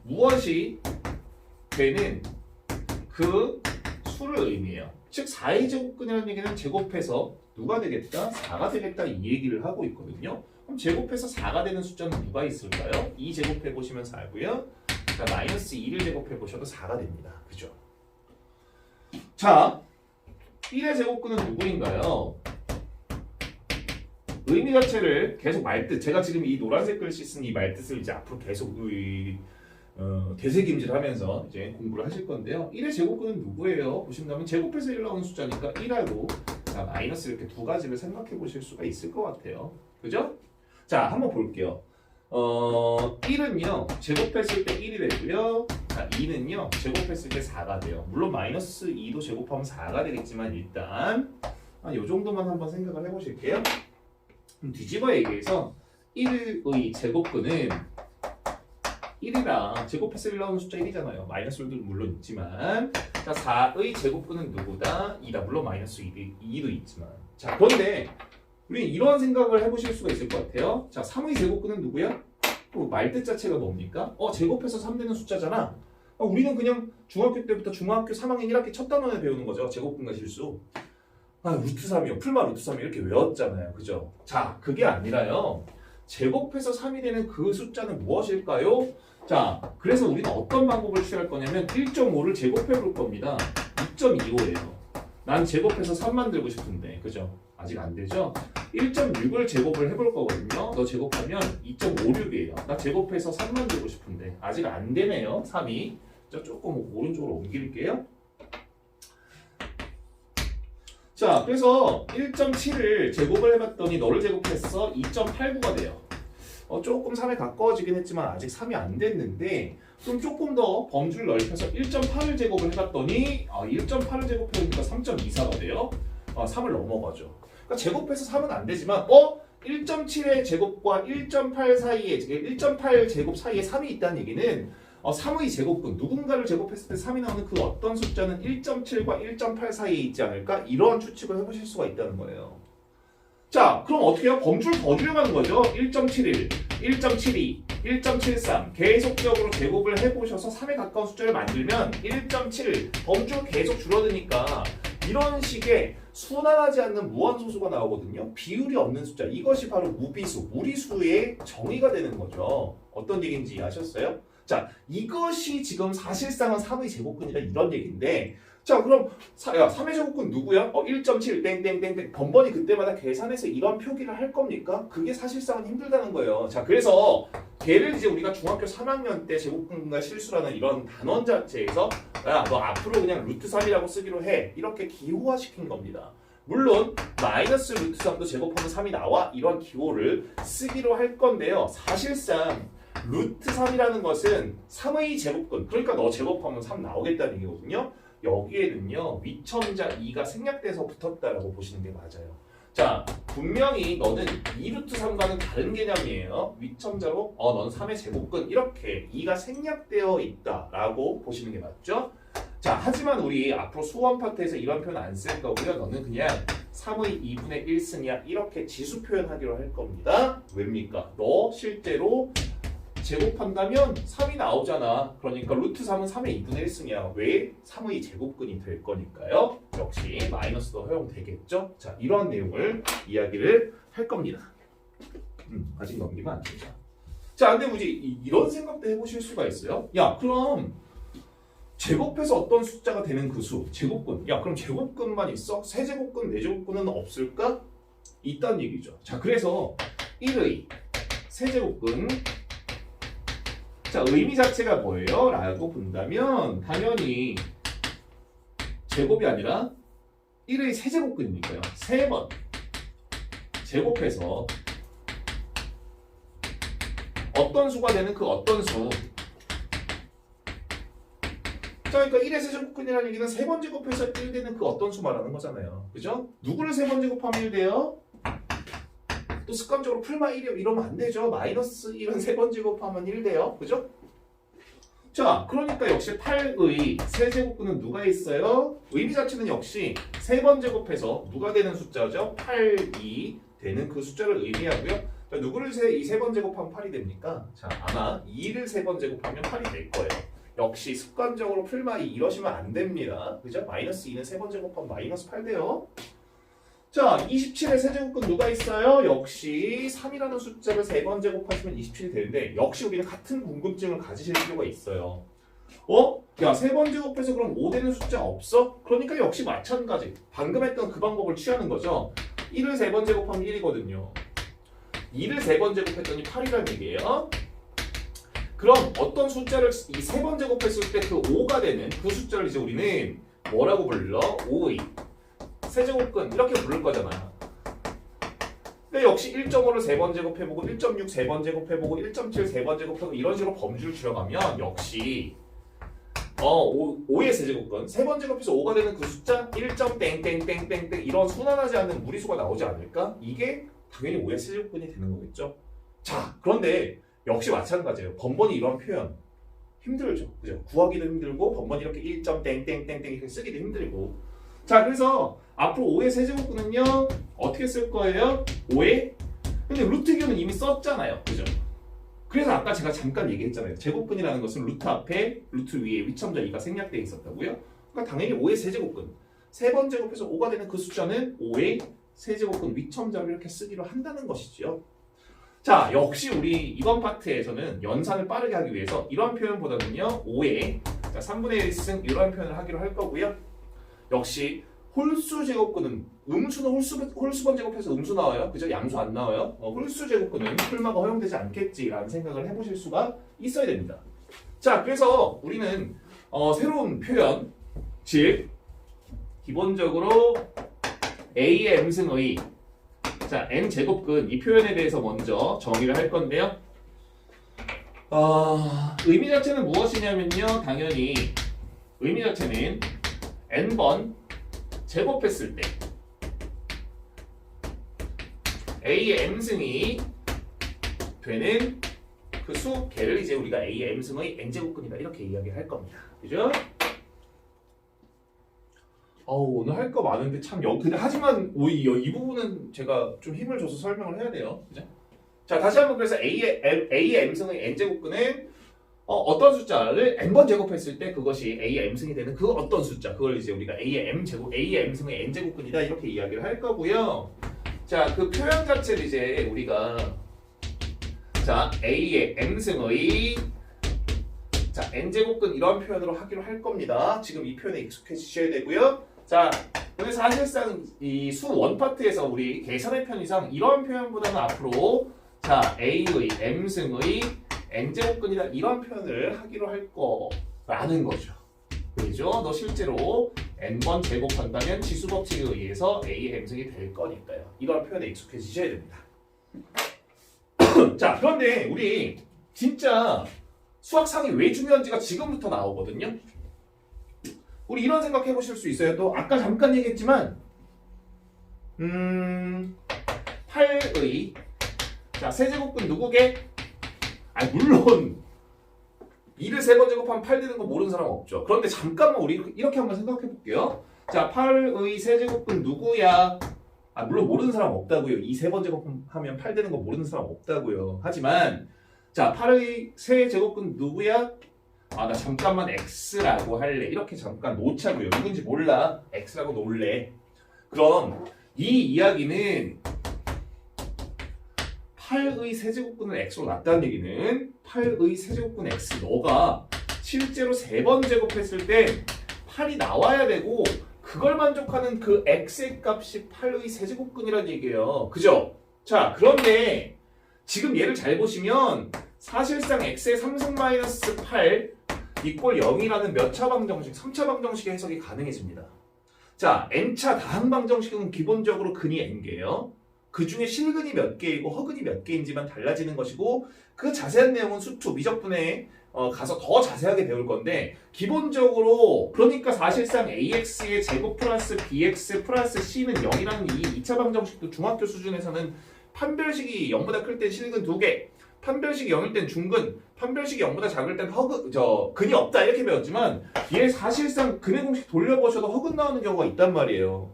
무엇이 되는 그 수를 의미해요. 즉 4의 제곱근이라는 얘기는 제곱해서 누가 되겠다? 4가 되겠다 이 얘기를 하고 있거든요. 그럼 제곱해서 4가 되는 숫자는 누가 있을까요? 2 제곱해보시면 4고요. 자, 마이너스 2를 제곱해보셔도 4가 됩니다. 그죠? 자, 1의 제곱근은 누구인가요? 의미 자체를 계속 말뜻, 제가 지금 이 노란색 글씨 쓴 이 말뜻을 이제 앞으로 계속 되새김질하면서 이제 공부를 하실 건데요. 1의 제곱근은 누구예요? 보신다면 제곱해서 1 나오는 숫자니까 1하고 자, 마이너스 이렇게 두 가지를 생각해 보실 수가 있을 것 같아요. 그죠? 자, 한번 볼게요. 1은요, 제곱했을 때 1이 되고요. 자, 2는요, 제곱했을 때 4가 돼요. 물론 마이너스 2도 제곱하면 4가 되겠지만 일단 이 정도만 한번 생각을 해보실게요. 뒤집어 얘기해서 1의 제곱근은 1이랑 제곱해서 1 나오는 숫자 1이잖아요. 마이너스 1도 물론 있지만 자 4의 제곱근은 누구다? 2다. 물론 마이너스 2도 있지만 자 그런데 우리 이런 생각을 해보실 수가 있을 것 같아요. 자 3의 제곱근은 누구야? 말뜻 자체가 뭡니까? 제곱해서 3 되는 숫자잖아. 우리는 그냥 중학교 때부터 중학교 3학년 1학기 첫 단원에 배우는 거죠. 제곱근과 실수. 루트 3이요. 풀마 루트 3 이렇게 외웠잖아요. 그죠? 자, 그게 아니라요. 제곱해서 3이 되는 그 숫자는 무엇일까요? 자, 그래서 우리는 어떤 방법을 취할 거냐면 1.5를 제곱해 볼 겁니다. 2.25예요. 난 제곱해서 3 만들고 싶은데. 그죠? 아직 안 되죠? 1.6을 제곱을 해볼 거거든요. 너 제곱하면 2.56이에요. 나 제곱해서 3 만들고 싶은데 아직 안 되네요. 3이. 자, 조금 오른쪽으로 옮길게요. 자, 그래서 1.7을 제곱을 해봤더니 너를 제곱했어 2.89가 돼요. 조금 3에 가까워지긴 했지만 아직 3이 안 됐는데 좀 조금 더 범주를 넓혀서 1.8을 제곱을 해봤더니 1.8을 제곱해보니까 3.24가 돼요. 3을 넘어가죠. 그러니까 제곱해서 3은 안 되지만 1.7의 제곱과 1.8 사이에 1.8 제곱 사이에 3이 있다는 얘기는 3의 제곱근 누군가를 제곱했을 때 3이 나오는 그 어떤 숫자는 1.7과 1.8 사이에 있지 않을까? 이러한 추측을 해보실 수가 있다는 거예요. 자, 그럼 어떻게 해요? 범주를 더 줄여가는 거죠. 1.71, 1.72, 1.73 계속적으로 제곱을 해보셔서 3에 가까운 숫자를 만들면 1.7 범주가 계속 줄어드니까 이런 식의 순환하지 않는 무한소수가 나오거든요. 비율이 없는 숫자. 이것이 바로 무비수, 무리수의 정의가 되는 거죠. 어떤 얘기인지 아셨어요? 자, 이것이 지금 사실상은 3의 제곱근이다 이런 얘기인데 자, 그럼 3의 제곱근 누구야? 1.7 땡땡땡땡 번번이 그때마다 계산해서 이런 표기를 할 겁니까? 그게 사실상은 힘들다는 거예요. 자, 그래서 걔를 이제 우리가 중학교 3학년 때 제곱근과 실수라는 이런 단원 자체에서 야, 너 앞으로 그냥 루트 3이라고 쓰기로 해. 이렇게 기호화시킨 겁니다. 물론 마이너스 루트 3도 제곱하면 3이 나와 이런 기호를 쓰기로 할 건데요. 사실상 루트 3이라는 것은 3의 제곱근 그러니까 너 제곱하면 3 나오겠다는 얘기거든요. 여기에는요 위첨자 2가 생략돼서 붙었다라고 보시는 게 맞아요. 자, 분명히 너는 2루트 3과는 다른 개념이에요. 위첨자로 넌 3의 제곱근 이렇게 2가 생략되어 있다라고 보시는 게 맞죠? 자, 하지만 우리 앞으로 수원 파트에서 이런 표현 안 쓸 거고요. 너는 그냥 3의 2분의 1승이야 이렇게 지수 표현하기로 할 겁니다. 왜입니까? 너 실제로 제곱한다면 3이 나오잖아. 그러니까 루트 3은 3의 2분의 1승이야. 왜? 3의 제곱근이 될 거니까요. 역시 마이너스도 허용되겠죠. 자, 이러한 내용을 이야기를 할 겁니다. 아직 넘기면 안 되죠. 자, 근데 이제 이런 생각도 해보실 수가 있어요. 야, 그럼 제곱해서 어떤 숫자가 되는 그 수, 제곱근. 야, 그럼 제곱근만 있어? 세제곱근, 네제곱근은 없을까? 있다는 얘기죠. 자, 그래서 1의 세제곱근 자, 의미 자체가 뭐예요? 라고 본다면 당연히 제곱이 아니라 1의 세제곱근이니까요. 3번 제곱해서 어떤 수가 되는 그 어떤 수 자, 그러니까 1의 세제곱근이라는 얘기는 3번 제곱해서 1 되는 그 어떤 수 말하는 거잖아요. 그죠? 누구를 3번 제곱하면 1 돼요? 또 습관적으로 풀마 1이요 이러면 안 되죠. 마이너스 1은 3번 제곱하면 1 돼요. 그죠? 자, 그러니까 역시 8의 세제곱근은 누가 있어요? 의미 자체는 역시 3번 제곱해서 누가 되는 숫자죠? 8이 되는 그 숫자를 의미하고요. 자, 누구를 이 3번 제곱하면 8이 됩니까? 자, 아마 2를 3번 제곱하면 8이 될 거예요. 역시 습관적으로 풀마 2 이러시면 안 됩니다. 그죠? 마이너스 2는 3번 제곱하면 마이너스 8 돼요. 자, 27의 세제곱근 누가 있어요? 역시 3이라는 숫자를 3번 제곱하시면 27이 되는데 역시 우리는 같은 궁금증을 가지실 필요가 있어요. 야, 3번 제곱해서 그럼 5 되는 숫자 없어? 그러니까 역시 마찬가지. 방금 했던 그 방법을 취하는 거죠. 1을 3번 제곱하면 1이거든요. 2를 3번 제곱했더니 8이라는 얘기예요. 그럼 어떤 숫자를 이 3번 제곱했을 때 그 5가 되는 그 숫자를 이제 우리는 뭐라고 불러? 5의 세제곱근 이렇게 부를 거잖아. 근데 역시 1.5를 3번 제곱해보고 1.6 3번 제곱해보고 1.7 3번 제곱해보고 이런 식으로 범주를 줄여가면 역시 5의 세제곱근 3번 제곱해서 5가 되는 그 숫자 1.땡땡땡땡땡 이런 순환하지 않는 무리수가 나오지 않을까? 이게 당연히 5의 세제곱근이 되는 거겠죠. 자, 그런데 역시 마찬가지예요. 번번이 이런 표현 힘들죠. 그죠? 구하기도 힘들고 번번이 이렇게 1점 땡땡땡땡 이렇게 쓰기도 힘들고. 자, 그래서 앞으로 5의 세제곱근은요 어떻게 쓸 거예요? 5의 근데 루트교는 이미 썼잖아요. 그죠? 그래서 아까 제가 잠깐 얘기했잖아요. 제곱근이라는 것은 루트 앞에 루트 위에 위첨자 2가 생략되어 있었다고요. 그러니까 당연히 5의 세제곱근 세 번 제곱해서 5가 되는 그 숫자는 5의 세제곱근 위첨자를 이렇게 쓰기로 한다는 것이죠. 자, 역시 우리 이번 파트에서는 연산을 빠르게 하기 위해서 이런 표현보다는요 5의 3분의 1승 이런 표현을 하기로 할 거고요. 역시 홀수 제곱근은 음수는 홀수번 제곱해서 음수 나와요. 그죠? 양수 안 나와요. 홀수 제곱근은 풀마가 허용되지 않겠지라는 생각을 해보실 수가 있어야 됩니다. 자, 그래서 우리는 새로운 표현, 즉 기본적으로 a의 m승의 자 n 제곱근 이 표현에 대해서 먼저 정의를 할 건데요. 의미 자체는 무엇이냐면요. 당연히 의미 자체는 n번 제곱했을 때 a의 m승이 되는 그 수 개를 이제 우리가 a의 m승의 n제곱근이다 이렇게 이야기할 겁니다. 그죠? 오늘 할 거 많은데 참 근데 하지만 이 부분은 제가 좀 힘을 줘서 설명을 해야 돼요. 그죠? 자, 다시 한번 그래서 a의 m승의 n제곱근은 어떤 숫자를 n번 제곱했을 때 그것이 a의 m승이 되는 그 어떤 숫자 그걸 이제 우리가 a의 m승의 n제곱근이다 이렇게 이야기를 할 거고요. 자, 그 표현 자체를 이제 우리가 자 a의 m승의 자 n제곱근 이런 표현으로 하기로 할 겁니다. 지금 이 표현에 익숙해지셔야 되고요. 자, 근데 사실상 이 수 원파트에서 우리 계산의 편의상 이런 표현보다는 앞으로 자 a의 m승의 n제곱근이다 이런 표현을 하기로 할 거라는 거죠. 그죠? 너 실제로 n번 제곱한다면 지수법칙에 의해서 a의 m승이 될 거니까요. 이런 표현에 익숙해지셔야 됩니다. 자, 그런데 우리 진짜 수학상이 왜 중요한지가 지금부터 나오거든요. 우리 이런 생각 해보실 수 있어요. 또 아까 잠깐 얘기했지만 8의 자 세제곱근 누구게? 물론 2를 3번 제곱하면 8 되는 거 모르는 사람 없죠. 그런데 잠깐만 우리 이렇게 한번 생각해 볼게요. 자 8의 세제곱근 누구야? 물론 모르는 사람 없다고요. 2 3번 제곱하면 8 되는 거 모르는 사람 없다고요. 하지만 자 8의 세제곱근 누구야? 나 잠깐만 x라고 할래. 이렇게 잠깐 놓자고요. 누군지 몰라. x라고 놓을래. 그럼 이 이야기는 8의 세제곱근을 x로 놨다는 얘기는 8의 세제곱근 x 너가 실제로 3번 제곱했을 때 8이 나와야 되고 그걸 만족하는 그 x의 값이 8의 세제곱근이라는 얘기예요. 그죠? 자, 그런데 지금 얘를 잘 보시면 사실상 x의 3승 마이너스 8 이꼴 0이라는 몇 차 방정식, 3차 방정식의 해석이 가능해집니다. 자, n차 다항 방정식은 기본적으로 근이 n개예요. 그 중에 실근이 몇 개이고 허근이 몇 개인지만 달라지는 것이고 그 자세한 내용은 수투, 미적분에 가서 더 자세하게 배울 건데 기본적으로 그러니까 사실상 ax의 제곱 플러스 bx 플러스 c는 0이라는 이 2차 방정식도 중학교 수준에서는 판별식이 0보다 클 땐 실근 2개 판별식이 0일 땐 중근, 판별식이 0보다 작을 땐 근이 없다 이렇게 배웠지만 얘 사실상 근의 공식 돌려보셔도 허근 나오는 경우가 있단 말이에요.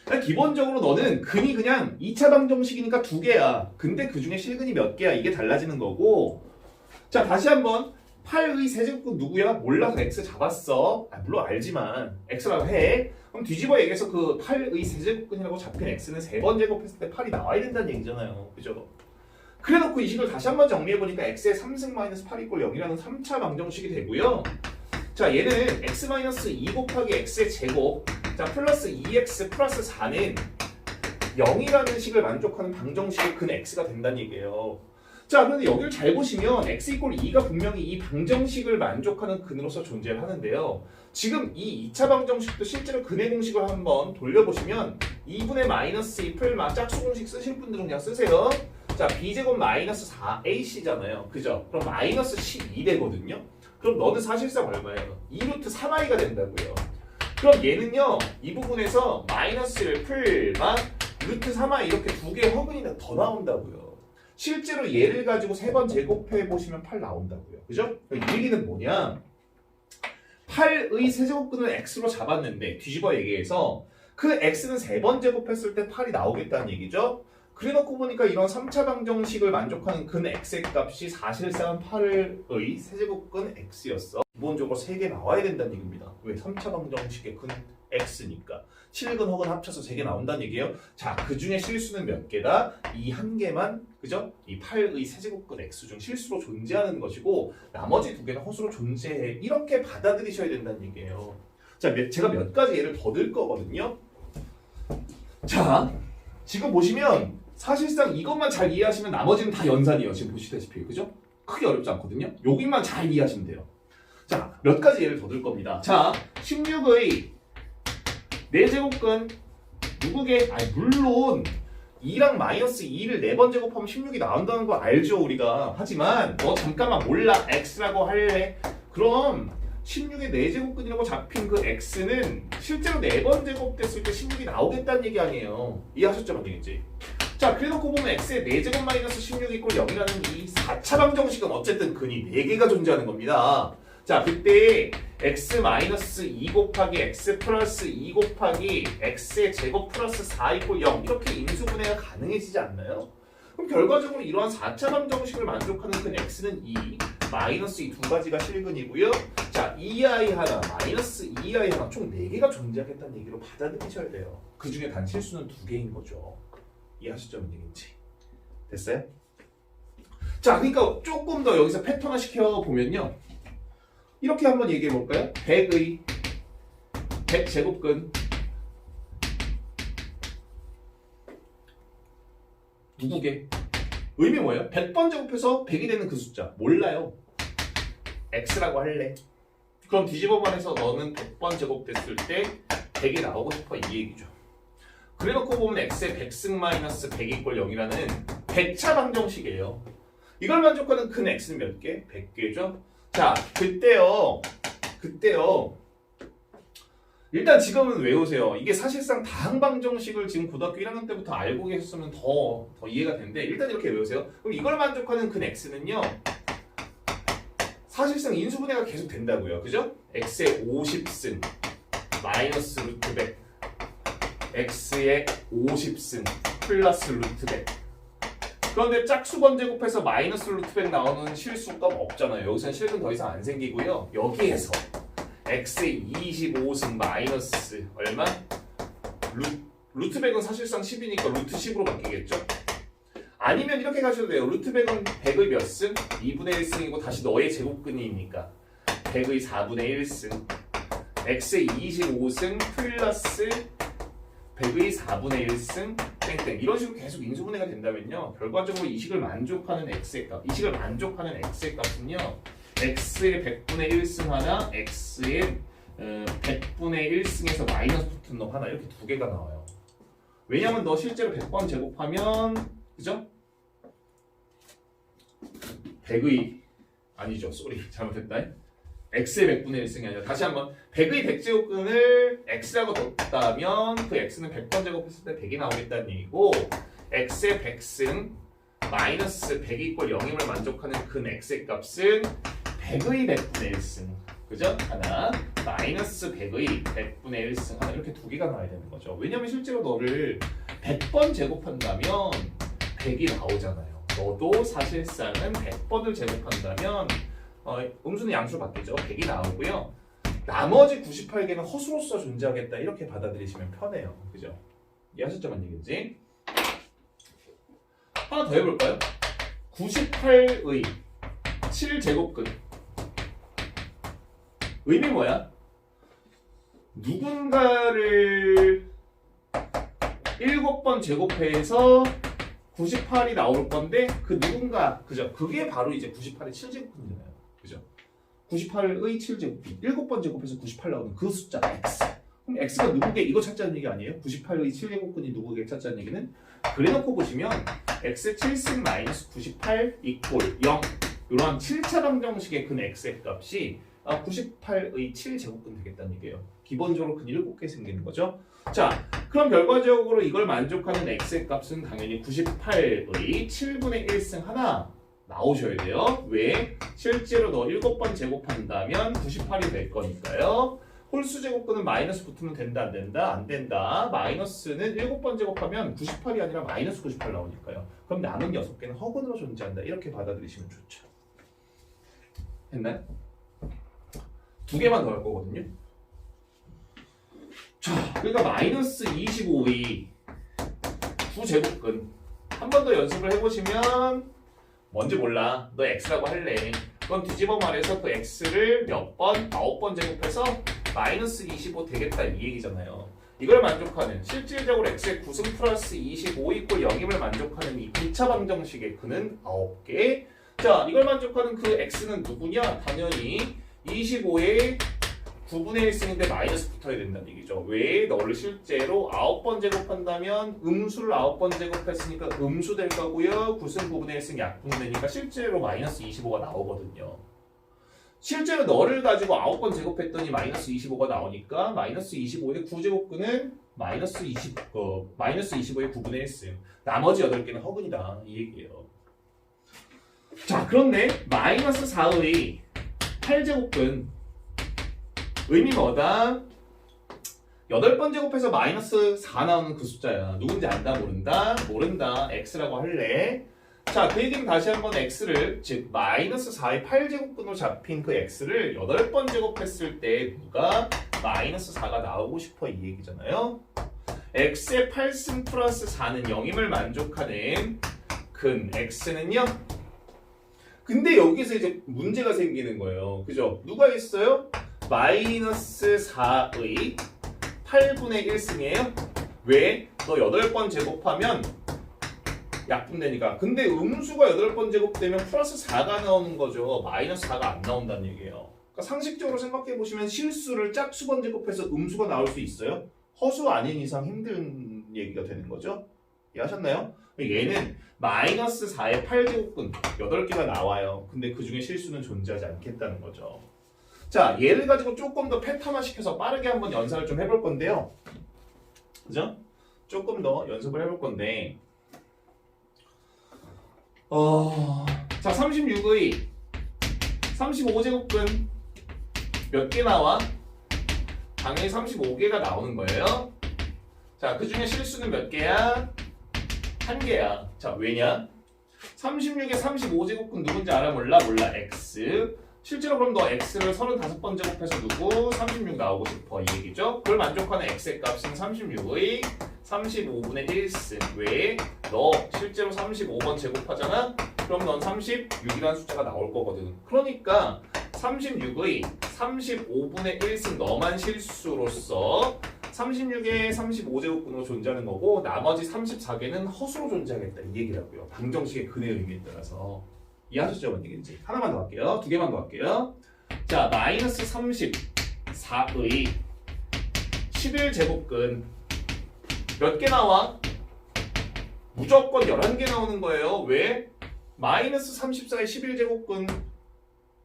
그러니까 기본적으로 너는 근이 그냥 2차 방정식이니까 2개야. 근데 그 중에 실근이 몇 개야 이게 달라지는 거고. 자, 다시 한번 8의 세제곱근 누구야? 몰라서 x 잡았어. 물론 알지만 x라고 해. 그럼 뒤집어 얘기해서 그 8의 세제곱근이라고 잡힌 x는 3번 제곱했을 때 8이 나와야 된다는 얘기잖아요. 그죠? 그래놓고 이 식을 다시 한번 정리해보니까 x의 3승 마이너스 8 이꼴 0이라는 3차 방정식이 되고요. 자, 얘는 x 마이너스 2 곱하기 x의 제곱 자 플러스 2x 플러스 4는 0이라는 식을 만족하는 방정식의 근 x가 된다는 얘기예요. 자, 그런데 여기를 잘 보시면 x 이꼴 2가 분명히 이 방정식을 만족하는 근으로서 존재를 하는데요. 지금 이 2차 방정식도 실제로 근의 공식을 한번 돌려보시면 2분의 마이너스 2 풀마 짝수 공식 쓰실 분들은 그냥 쓰세요. 자, b제곱 마이너스 4ac잖아요. 그죠? 그럼 마이너스 12 되거든요. 그럼 너는 사실상 얼마예요? 2루트 3i가 된다고요. 그럼 얘는요, 이 부분에서 마이너스를 풀마 루트 3i 이렇게 두 개의 허근이 더 나온다고요. 실제로 얘를 가지고 3번 제곱해 보시면 8 나온다고요. 그죠? 이 얘기는 뭐냐? 8의 세제곱근을 x로 잡았는데 뒤집어 얘기해서 그 x는 3번 제곱했을 때 8이 나오겠다는 얘기죠. 그래놓고 보니까 이런 3차 방정식을 만족하는 근 x의 값이 사실상 8의 세제곱근 x였어. 기본적으로 3개 나와야 된다는 얘기입니다. 왜? 3차 방정식의 근 x니까. 실근 혹은 합쳐서 3개 나온다는 얘기예요. 자, 그 중에 실수는 몇 개다? 이 한 개만, 그죠? 이 8의 세제곱근 x 중 실수로 존재하는 것이고 나머지 2개는 허수로 존재해. 이렇게 받아들이셔야 된다는 얘기예요. 자, 제가 몇 가지 예를 더 들 거거든요. 자, 지금 보시면 사실상 이것만 잘 이해하시면 나머지는 다 연산이에요. 지금 보시다시피, 그죠? 크게 어렵지 않거든요. 여기만 잘 이해하시면 돼요. 자, 몇 가지 예를 더 들 겁니다. 자, 16의 4제곱근 누구게? 아니 물론 2랑 마이너스 2를 4번 제곱하면 16이 나온다는 거 알죠 우리가. 하지만 너 잠깐만 몰라 x라고 할래? 그럼 16의 4제곱근이라고 잡힌 그 x는 실제로 4번 제곱됐을 때 16이 나오겠다는 얘기 아니에요. 이해하셨죠? 맞겠지? 자, 그래놓고 보면 x의 4제곱 마이너스 16 이꼴 0이라는 이 4차 방정식은 어쨌든 근이 4개가 존재하는 겁니다. 자, 그때 x 마이너스 2 곱하기 x 플러스 2 곱하기 x의 제곱 플러스 4 이꼴 0 이렇게 인수분해가 가능해지지 않나요? 그럼 결과적으로 이러한 4차 방정식을 만족하는 근 x는 2, 마이너스 이 2가지가 실근이고요. 자, 2i 하나, 마이너스 2i 하나 총 4개가 존재하겠다는 얘기로 받아들이셔야 돼요. 그 중에 단 실수는 2개인 거죠. 이해하셨죠? 뭔 얘기인지. 됐어요? 자, 그러니까 조금 더 여기서 패턴화 시켜보면요. 이렇게 한번 얘기해 볼까요? 100의 100제곱근 누구게? 의미 뭐예요? 100번 제곱해서 100이 되는 그 숫자 몰라요. x라고 할래? 그럼 뒤집어 말해서 너는 100번 제곱됐을 때 100이 나오고 싶어 이 얘기죠. 그래놓고 보면 x의 100승 마이너스 100 이꼴 0이라는 100차 방정식이에요. 이걸 만족하는 근 x는 몇 개? 100개죠. 자, 그때요. 일단 지금은 외우세요. 이게 사실상 다항 방정식을 지금 고등학교 1학년 때부터 알고 계셨으면 더 이해가 되는데 일단 이렇게 외우세요. 그럼 이걸 만족하는 근 x는요. 사실상 인수분해가 계속 된다고요. 그죠? x의 50승 마이너스 루트 100 x의 50승 플러스 루트 100 그런데 짝수번 제곱해서 마이너스 루트 100 나오는 실수값 없잖아요. 여기서는 실근 더 이상 안 생기고요. 여기에서 x의 25승 마이너스 얼마? 루트 100은 사실상 10이니까 루트 10으로 바뀌겠죠? 아니면 이렇게 가셔도 돼요. 루트 100은 100의 몇 승? 2분의 1승이고 다시 너의 제곱근이니까 100의 4분의 1승 x의 25승 플러스 100의 4분의 1승 땡땡 이런 식으로 계속 인수분해가 된다면요. 결과적으로 이 식을 만족하는 x의 값, 이 식을 만족하는 x의 값은요. x의 100분의 1승 하나, x의 100분의 1승에서 마이너스 붙은 놈 하나 이렇게 2개가 나와요. 왜냐면 너 실제로 100번 제곱하면 그죠? 100의 아니죠. 쏘리 잘못했다. x의 100분의 1승이 아니라 다시 한번 100의 100제곱근을 x라고 뒀다면 그 x는 100번 제곱했을 때 100이 나오겠다는 얘기고 x의 100승 마이너스 100 이꼴 0임을 만족하는 근 x의 값은 100의 100분의 1승 그죠? 하나 마이너스 100의 100분의 1승 하나 이렇게 2개가 나와야 되는 거죠. 왜냐면 실제로 너를 100번 제곱한다면 100이 나오잖아요. 너도 사실상은 100번을 제곱한다면 음수는 양수로 바뀌죠. 100이 나오고요. 나머지 98개는 허수로서 존재하겠다 이렇게 받아들이시면 편해요. 그죠? 이해하셨죠? 뭔 얘기인지? 하나 더 해볼까요? 98의 7제곱근 의미 뭐야? 누군가를 7번 제곱해서 98이 나올 건데 그 누군가 그죠? 그게 바로 이제 98의 7제곱근이잖아요. 그죠? 98의 7제곱근 7번 제곱해서 98 나오는 그 숫자 x. 그럼 x가 누구게 이거 찾자는 얘기 아니에요? 98의 7제곱근이 누구게 찾자는 얘기는 그래놓고 보시면 x 7승 마이너스 98 이꼴 0 이러한 7차 방정식의 근 x의 값이 98의 7제곱근 되겠다는 얘기예요. 기본적으로 근 7개 생기는 거죠. 자, 그럼 결과적으로 이걸 만족하는 x의 값은 당연히 98의 7분의 1승 하나 나오셔야 돼요. 왜? 실제로 너 7번 제곱한다면 98이 될 거니까요. 홀수 제곱근은 마이너스 붙으면 된다 안 된다? 안 된다. 마이너스는 7번 제곱하면 98이 아니라 마이너스 98 나오니까요. 그럼 남은 6개는 허근으로 존재한다. 이렇게 받아들이시면 좋죠. 됐나요? 2개만 더 할 거거든요. 자, 그러니까 마이너스 25의 9제곱근 한 번 더 연습을 해보시면 뭔지 몰라. 너 x라고 할래. 그럼 뒤집어 말해서 그 x를 몇 번? 9번 제곱해서 마이너스 25 되겠다 이 얘기잖아요. 이걸 만족하는 실질적으로 x의 9승 플러스 25 이꼴 0임을 만족하는 이 2차 방정식의 근은 9개. 자, 이걸 만족하는 그 x는 누구냐? 당연히 25의 9분의 1승인데 마이너스 붙어야 된다는 얘기죠. 왜? 너를 실제로 9번 제곱한다면 음수를 9번 제곱했으니까 음수 될 거고요. 9승 9분의 1승 약분되니까 실제로 마이너스 25가 나오거든요. 실제로 너를 가지고 9번 제곱했더니 마이너스 25가 나오니까 마이너스 25의 9제곱근은 마이너스 25의 9분의 1승. 나머지 8개는 허근이다. 이 얘기예요. 자, 그런데 마이너스 4의 8제곱근 의미 뭐다? 8번 제곱해서 마이너스 4 나오는 그 숫자야. 누군지 안다 모른다? 모른다. x라고 할래. 자, 그 얘기는 다시 한번 x를 즉 마이너스 4의 8제곱근으로 잡힌 그 x를 8번 제곱했을 때 누가 마이너스 4가 나오고 싶어 이 얘기잖아요. x의 8승 플러스 4는 0임을 만족하는 근 x는요. 근데 여기서 이제 문제가 생기는 거예요. 그죠? 누가 있어요? 마이너스 4의 8분의 1승이에요? 왜? 너 8번 제곱하면 약분되니까. 근데 음수가 8번 제곱되면 플러스 4가 나오는 거죠. 마이너스 4가 안 나온다는 얘기예요. 그러니까 상식적으로 생각해 보시면 실수를 짝수번 제곱해서 음수가 나올 수 있어요? 허수 아닌 이상 힘든 얘기가 되는 거죠. 이해하셨나요? 얘는 마이너스 4의 8제곱근 8개가 나와요. 근데 그 중에 실수는 존재하지 않겠다는 거죠. 자, 얘를 가지고 조금 더 패턴화시켜서 빠르게 한번 연습을 좀 해볼 건데요. 그죠? 조금 더 연습을 해볼 건데 자, 36의 35제곱근 몇 개 나와? 당연히 35개가 나오는 거예요. 자, 그 중에 실수는 몇 개야? 1개야. 자, 왜냐? 36의 35제곱근 누군지 알아? 몰라? 몰라. x. 실제로 그럼 너 x를 35번 제곱해서 누구? 36 나오고 싶어 이 얘기죠? 그걸 만족하는 x의 값은 36의 35분의 1승. 왜? 너 실제로 35번 제곱하잖아? 그럼 넌 36이라는 숫자가 나올 거거든. 그러니까 36의 35분의 1승 너만 실수로서 36의 35제곱근으로 존재하는 거고 나머지 34개는 허수로 존재하겠다 이 얘기라고요. 방정식의 근의 의미에 따라서. 이해하셨죠? 뭔 얘기인지. 하나만 더 할게요. 2개만 더 할게요. 자, 마이너스 34의 11제곱근 몇 개 나와? 무조건 11개 나오는 거예요. 왜? 마이너스 34의 11제곱근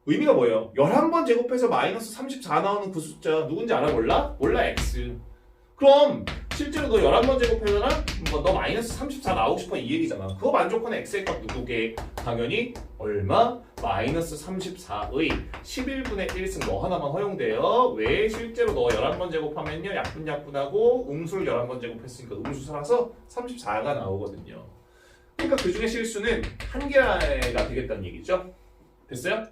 의미가 뭐예요? 11번 제곱해서 마이너스 34 나오는 그 숫자 누군지 알아? 몰라? 몰라. x. 그럼 실제로 너 11번 제곱해잖아? 너 마이너스 34 나오고 싶어 이 얘기잖아. 그거 만족하는 x의 값 누구게? 당연히 얼마? 마이너스 34의 11분의 1승 너 하나만 허용돼요. 왜? 실제로 너 11번 제곱하면요 약분하고 음수를 11번 제곱했으니까 음수 살아서 34가 나오거든요. 그러니까 그 중에 실수는 1개가 되겠다는 얘기죠. 됐어요?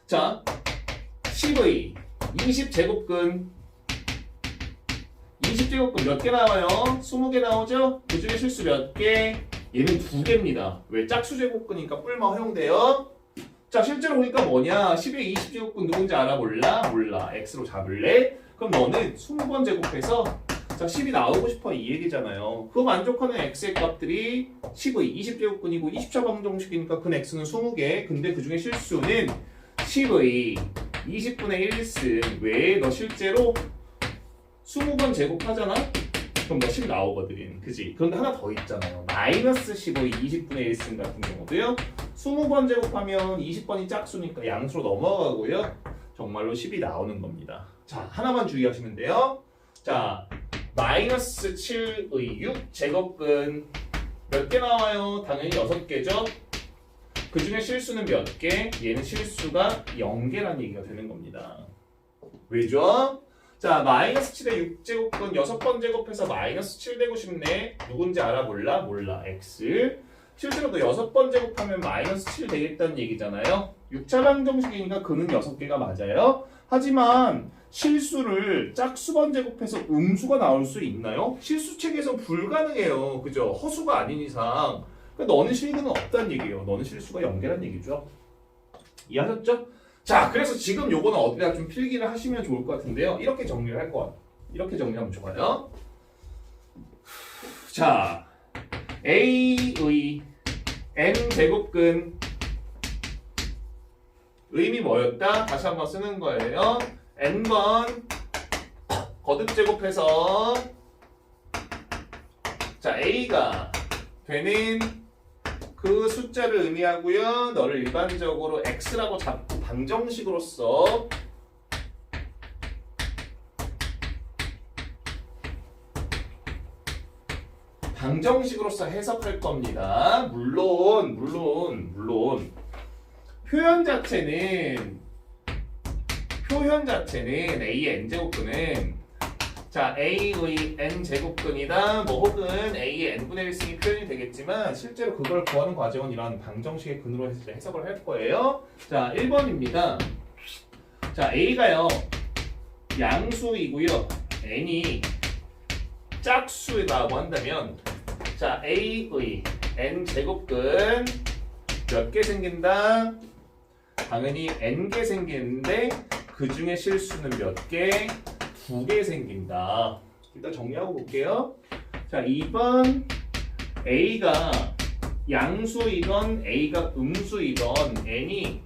자, 10의 20제곱근 20제곱근 몇 개 나와요? 20개 나오죠? 그 중에 실수 몇 개? 얘는 2개입니다. 왜? 짝수제곱근이니까 뿔마 허용돼요. 자, 실제로 보니까 뭐냐? 10의 20제곱근 누군지 알아? 몰라? 몰라. x로 잡을래? 그럼 너는 20번 제곱해서 자, 10이 나오고 싶어 이 얘기잖아요. 그거 만족하는 x의 값들이 10의 20제곱근이고 20차 방정식이니까 근 x는 20개. 근데 그 중에 실수는 10의 20분의 1승. 왜? 너 실제로 20번 제곱하잖아? 그럼 너 10 나오거든. 그지? 그런데 하나 더 있잖아요. 마이너스 15의 20분의 1승 같은 경우도요. 20번 제곱하면 20번이 짝수니까 양수로 넘어가고요. 정말로 10이 나오는 겁니다. 자, 하나만 주의하시면 돼요. 자, 마이너스 7의 6제곱근 몇 개 나와요? 당연히 6개죠? 그 중에 실수는 몇 개? 얘는 실수가 0개라는 얘기가 되는 겁니다. 왜죠? 자, 마이너스 7의 6제곱근 6번 제곱해서 마이너스 7 되고 싶네. 누군지 알아? 몰라? 몰라. x. 실제로 또 6번 제곱하면 마이너스 7 되겠다는 얘기잖아요. 6차 방정식이니까 그는 6개가 맞아요. 하지만 실수를 짝수번 제곱해서 음수가 나올 수 있나요? 실수책에서 불가능해요. 그죠? 허수가 아닌 이상. 그러니까 너는 실근은 없다는 얘기예요. 너는 실수가 0개란 얘기죠. 이해하셨죠? 자, 그래서 지금 요거는 어디다 좀 필기를 하시면 좋을 것 같은데요. 이렇게 정리를 할 거야. 이렇게 정리하면 좋아요. 자, A의 n제곱근 의미 뭐였다? 다시 한번 쓰는 거예요. n번 거듭 제곱해서 자, A가 되는 그 숫자를 의미하고요. 너를 일반적으로 x라고 잡고 방정식으로서 해석할 겁니다. 물론 표현 자체는 A의 n제곱근은 자, A의 n제곱근이다 뭐 혹은 A의 n분의 1승이 표현이 되겠지만 실제로 그걸 구하는 과정은 이런 방정식의 근으로 해석을 할 거예요. 자, 1번입니다. 자, A가요 양수이고요. n이 짝수라고 한다면 자, A의 n제곱근 몇 개 생긴다? 당연히 n개 생기는데 그 중에 실수는 몇 개? 2개 생긴다. 일단 정리하고 볼게요. 자, 2번 A가 양수이던 A가 음수이던 n이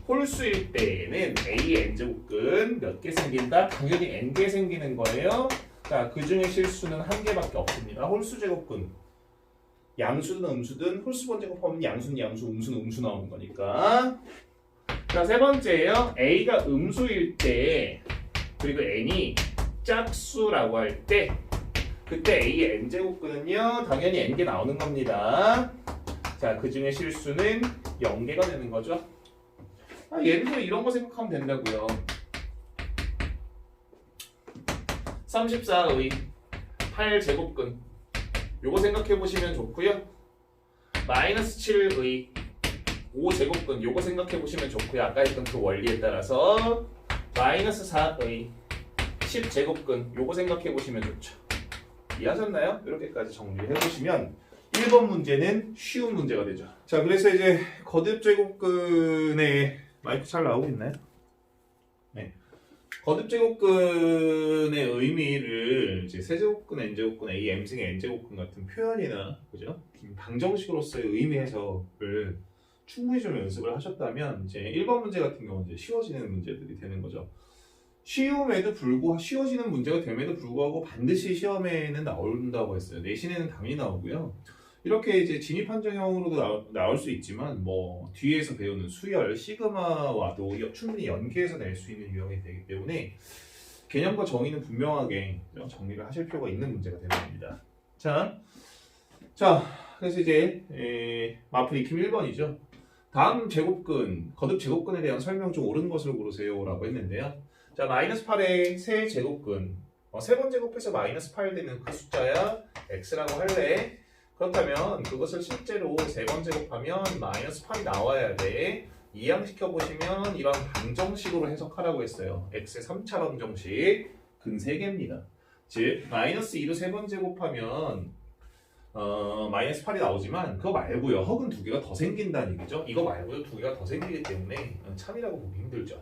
홀수일 때에는 A의 n제곱근 몇 개 생긴다? 당연히 n개 생기는 거예요. 자, 그 중에 실수는 1개밖에 없습니다. 홀수 제곱근. 양수든 음수든 홀수번 제곱하면 양수는 양수, 음수는 음수 나오는 거니까. 자, 세 번째예요. A가 음수일 때 그리고 n이 짝수라고 할 때 그때 A의 n제곱근은요 당연히 n개 나오는 겁니다. 자, 그 중에 실수는 0개가 되는 거죠. 예를 들어 이런 거 생각하면 된다고요. 34의 8제곱근 요거 생각해 보시면 좋고요. 마이너스 7의 5제곱근 요거 생각해 보시면 좋고요. 아까 했던 그 원리에 따라서 마이너스 4의 10제곱근 요거 생각해 보시면 좋죠. 이해하셨나요? 이렇게까지 정리를 해보시면 1번 문제는 쉬운 문제가 되죠. 자, 그래서 이제 거듭 제곱근의 마이크 잘 나오고 있나요? 네. 거듭 제곱근의 의미를 이제 세제곱근, n제곱근, a, m승의 n제곱근 같은 표현이나 그죠? 방정식으로서의 의미 해석을 충분히 좀 연습을 하셨다면 이제 1번 문제 같은 경우는 이제 쉬워지는 문제들이 되는 거죠. 쉬워지는 문제가 됨에도 불구하고 반드시 시험에는 나온다고 했어요. 내신에는 당연히 나오고요. 이렇게 이제 진입 판정형으로도 나올 수 있지만 뭐 뒤에서 배우는 수열, 시그마와도 충분히 연계해서 낼 수 있는 유형이 되기 때문에 개념과 정의는 분명하게 정리를 하실 필요가 있는 문제가 되는 겁니다. 자, 그래서 이제 마프 익힘 1번이죠. 다음 제곱근, 거듭 제곱근에 대한 설명 좀 옳은 것을 고르세요 라고 했는데요. 자, 마이너스 8의 세 제곱근 세 번 제곱해서 마이너스 8 되는 그 숫자야 x라고 할래. 그렇다면 그것을 실제로 세 번 제곱하면 마이너스 8이 나와야 돼. 이항시켜 보시면 이런 방정식으로 해석하라고 했어요. x의 3차 방정식 근 3개입니다. 즉 마이너스 2로 세 번 제곱하면 마이너스 8이 나오지만 그거 말고요. 허근 2개가 더 생긴다는 얘기죠. 이거 말고요. 2개가 더 생기기 때문에 참이라고 보기 힘들죠.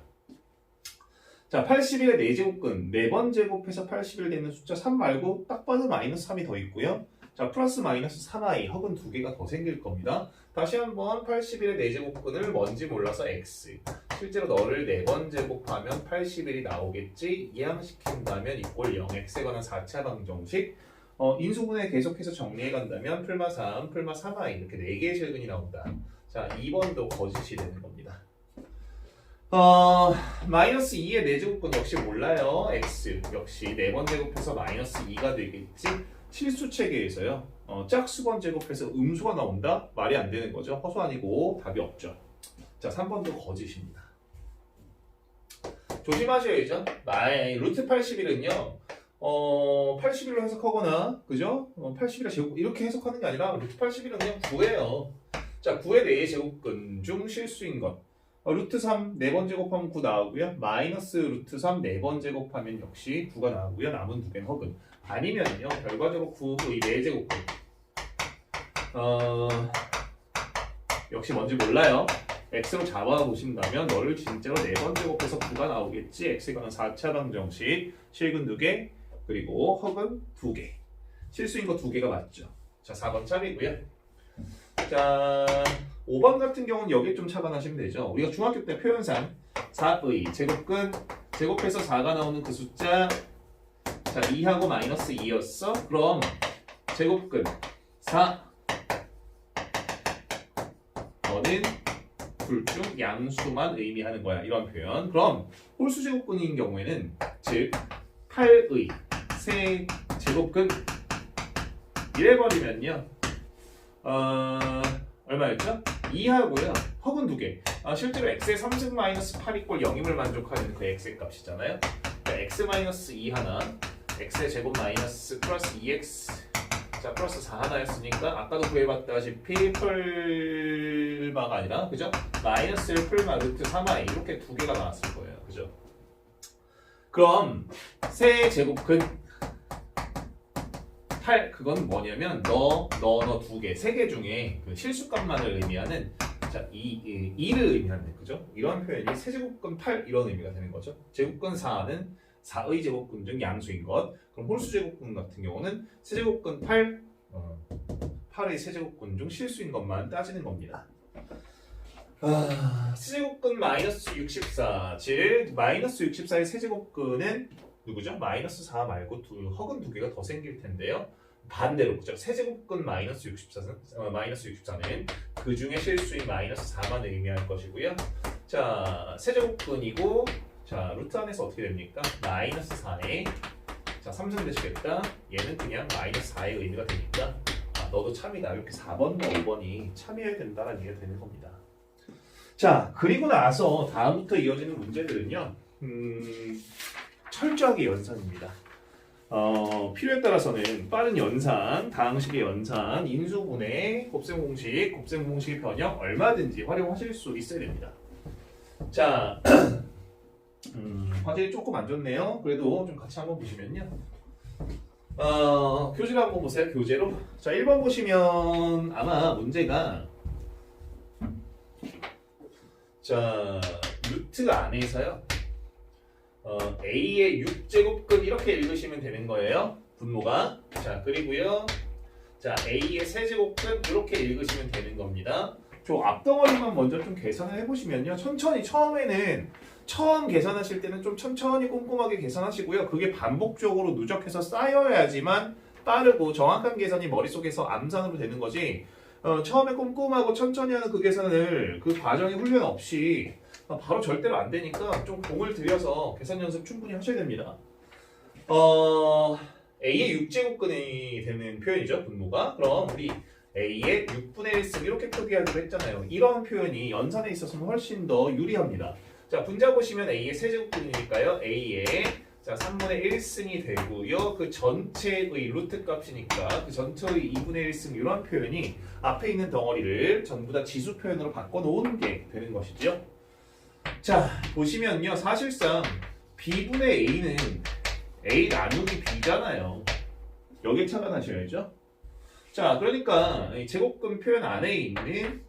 자, 81의 4제곱근 4번 제곱해서 81 되는 숫자 3 말고 딱 봐도 마이너스 3이 더 있고요. 자, 플러스 마이너스 3i 허근 2개가 더 생길 겁니다. 다시 한번 81의 4제곱근을 뭔지 몰라서 x. 실제로 너를 4번 제곱하면 81이 나오겠지. 이항시킨다면 이꼴 0. x에 관한 4차 방정식. 인수분해 계속해서 정리해 간다면 풀마 3, 풀마 3i 이렇게 4개의 실근이 나온다. 자, 2번도 거짓이 되는 겁니다. 마이너스 2의 4제곱은 역시 몰라요. x 역시 4번 제곱해서 마이너스 2가 되겠지. 실수 체계에서요. 짝수번 제곱해서 음수가 나온다? 말이 안 되는 거죠. 허수 아니고 답이 없죠. 자, 3번도 거짓입니다. 조심하셔야죠. 루트 81은요. 81로 해석하거나 그죠? 81의 제곱 이렇게 해석하는 게 아니라 루트 81은 그냥 9예요. 자, 9의 4의 제곱근 중 실수인 것. 루트 3 4번 제곱하면 9 나오고요. 마이너스 루트 3 4번 제곱하면 역시 9가 나오고요. 남은 두 개는 허근. 아니면요. 결과적으로 9의 4제곱근. 역시 뭔지 몰라요. x로 잡아보신다면 너를 진짜로 4번 제곱해서 9가 나오겠지. x가 4차 방정식, 실근 2개, 그리고 허근 2개. 실수인 거 2개가 맞죠. 자, 4번 짝이고요. 자, 5번 같은 경우는 여기에 좀 착안하시면 되죠. 우리가 중학교 때 표현상 4의 제곱근, 제곱해서 4가 나오는 그 숫자, 자, 2하고 마이너스 2였어. 그럼 제곱근 4 너는 둘 중 양수만 의미하는 거야. 이런 표현. 그럼 홀수 제곱근인 경우에는 즉 8의 세 제곱근 이래버리면요. 얼마였죠? 2하고요. 허근 2개. 실제로 x의 3승 마이너스 8 이꼴 0임을 만족하는 그 x의 값이잖아요. 그러니까 x 마이너스 2 하나, x의 제곱 마이너스 플러스 2x 자, 플러스 4 하나였으니까 아까도 구해봤다시피 풀마가 아니라 그죠? 마이너스 1 풀마 루트 3i 이렇게 2개가 나왔을 거예요. 그죠? 그럼 세 제곱근 8 그건 뭐냐면 너 2개, 3개 중에 그 실수값만을 의미하는 자, 2를 의미하는 그죠? 이런 표현이 세제곱근 8 이런 의미가 되는 거죠. 제곱근 4는 4의 제곱근 중 양수인 것. 그럼 홀수 제곱근 같은 경우는 세제곱근 8, 8의 세제곱근 중 실수인 것만 따지는 겁니다. 세제곱근 마이너스 64, 즉 마이너스 64의 세제곱근은 누구죠? 마이너스 4 말고 허근 2개가 더 생길 텐데요. 반대로 그죠? 세제곱근 마이너스 64는 그 중에 실수인 마이너스 4만 의미할 것이고요. 자, 세제곱근이고 자, 루트 안에서 어떻게 됩니까? 마이너스 4네. 자, 3승 되시겠다. 얘는 그냥 마이너스 4의 의미가 되니까 너도 참이다. 이렇게 4번과 5번이 참여해야 된다는 얘기가 되는 겁니다. 자, 그리고 나서 다음부터 이어지는 문제들은요. 철저하게 연산입니다. 필요에 따라서는 빠른 연산, 다항식의 연산, 인수분해, 곱셈 공식의 변형 얼마든지 활용하실 수 있어야 됩니다. 자, 화질이 조금 안 좋네요. 그래도 좀 같이 한번 보시면요. 교재를 한번 보세요. 교재로. 자, 1번 보시면 아마 문제가 자, 루트 안에서요. A의 6제곱근 이렇게 읽으시면 되는 거예요. 분모가. 자, 그리고요. 자, A의 세제곱근 이렇게 읽으시면 되는 겁니다. 저 앞덩어리만 먼저 좀 계산을 해보시면요. 천천히 처음 계산하실 때는 좀 천천히 꼼꼼하게 계산하시고요. 그게 반복적으로 누적해서 쌓여야지만 빠르고 정확한 계산이 머릿속에서 암산으로 되는 거지. 처음에 꼼꼼하고 천천히 하는 그 계산을 그 과정의 훈련 없이 바로 절대로 안 되니까 좀 공을 들여서 계산 연습 충분히 하셔야 됩니다. A의 6제곱근이 되는 표현이죠. 분모가. 그럼 우리 A의 6분의 1승 이렇게 표기하기로 했잖아요. 이런 표현이 연산에 있어서는 훨씬 더 유리합니다. 자, 분자 보시면 A의 세제곱근이니까요. A의 자, 3분의 1승이 되고요. 그 전체의 루트 값이니까 그 전체의 2분의 1승 이런 표현이 앞에 있는 덩어리를 전부 다 지수 표현으로 바꿔놓은 게 되는 것이죠. 자, 보시면요. 사실상 B분의 A는 A 나누기 B잖아요. 여기에 착안하셔야죠. 자, 그러니까 제곱근 표현 안에 있는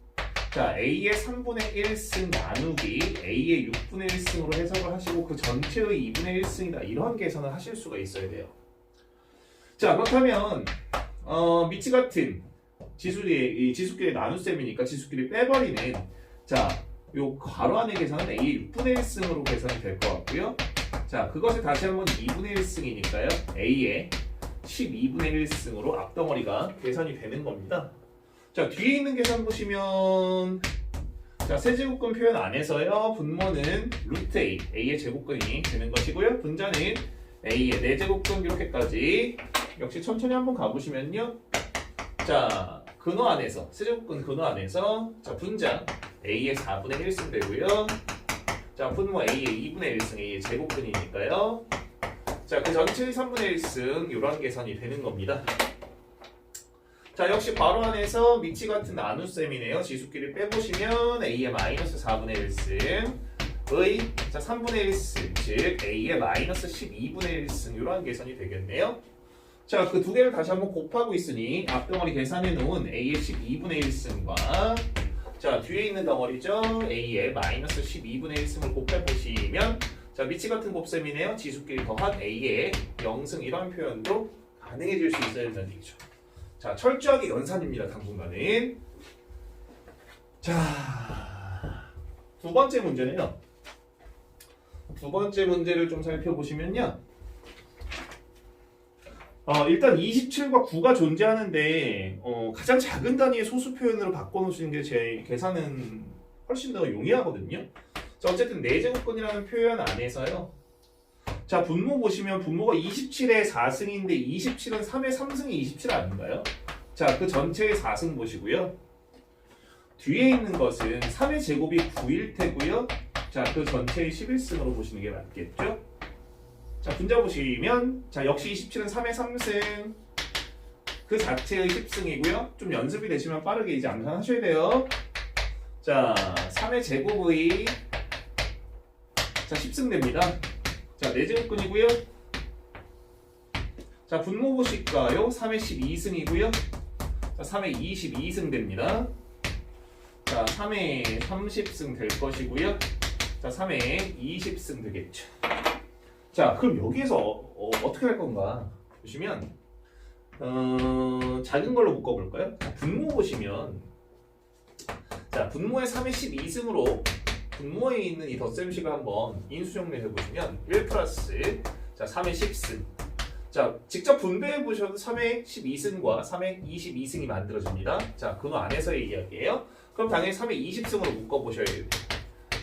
자, A의 3분의 1승 나누기 A의 6분의 1승으로 해석을 하시고 그 전체의 2분의 1승이다. 이런 계산을 하실 수가 있어야 돼요. 자, 그렇다면 미치 같은 지수끼리 나눗셈이니까 지수끼리 빼버리는 자, 요 괄호 안의 계산은 A의 6분의 1승으로 계산이 될 것 같고요. 자, 그것이 다시 한번 2분의 1승이니까요. A의 12분의 1승으로 앞덩어리가 계산이 되는 겁니다. 자, 뒤에 있는 계산 보시면 자, 세제곱근 표현 안에서요. 분모는 루트 A, A의 제곱근이 되는 것이고요. 분자는 A의 4제곱근 이렇게까지. 역시 천천히 한번 가보시면요. 자, 근호 안에서, 세제곱근 근호 안에서 자, 분자 A의 4분의 1승 되고요. 자, 분모 A의 2분의 1승, A의 제곱근이니까요. 자, 그 전체의 3분의 1승 이런 계산이 되는 겁니다. 자, 역시 괄호 안에서 미치 같은 나눗셈이네요. 지수끼리 빼보시면 A의 마이너스 4분의 1승의 자, 3분의 1승, 즉 A의 마이너스 12분의 1승 이러한 계산이 되겠네요. 자, 그 두 개를 다시 한번 곱하고 있으니 앞덩어리 계산해 놓은 A의 12분의 1승과 자, 뒤에 있는 덩어리죠. A의 마이너스 12분의 1승을 곱해보시면 자, 미치 같은 곱셈이네요. 지수끼리 더한 A의 0승 이런 표현도 가능해질 수 있어야 된다는 얘기죠. 자, 철저하게 연산입니다. 당분간은. 자, 두 번째 문제는요. 두 번째 문제를 좀 살펴보시면요. 일단 27과 9가 존재하는데 가장 작은 단위의 소수 표현으로 바꿔놓으시는 게 제 계산은 훨씬 더 용이하거든요. 자, 어쨌든 4제곱근이라는 표현 안에서요. 자, 분모 보시면 분모가 27의 4승인데 27은 3의 3승이 27 아닌가요? 자, 그 전체의 4승 보시고요. 뒤에 있는 것은 3의 제곱이 9일 테고요. 자, 그 전체의 11승으로 보시는 게 맞겠죠? 자, 분자 보시면 자, 역시 27은 3의 3승 그 자체의 10승이고요. 좀 연습이 되시면 빠르게 이제 암산하셔야 돼요. 자, 3의 제곱의 자, 10승 됩니다. 자, 4제곱근이고요. 자, 분모 보실까요? 3의 12승이고요. 자, 3의 22승 됩니다. 자, 3의 30승 될 것이고요. 자, 3의 20승 되겠죠. 자, 그럼 여기에서 어떻게 할 건가? 보시면 작은 걸로 묶어볼까요? 자, 분모 보시면 자, 분모의 3의 12승으로 분모에 있는 이 덧셈식을 한번 인수정리해 보시면 1 플러스 자, 3의 10승 자, 직접 분배해 보셔도 3의 12승과 3의 22승이 만들어집니다. 자, 근호 안에서의 이야기예요. 그럼 당연히 3의 20승으로 묶어 보셔야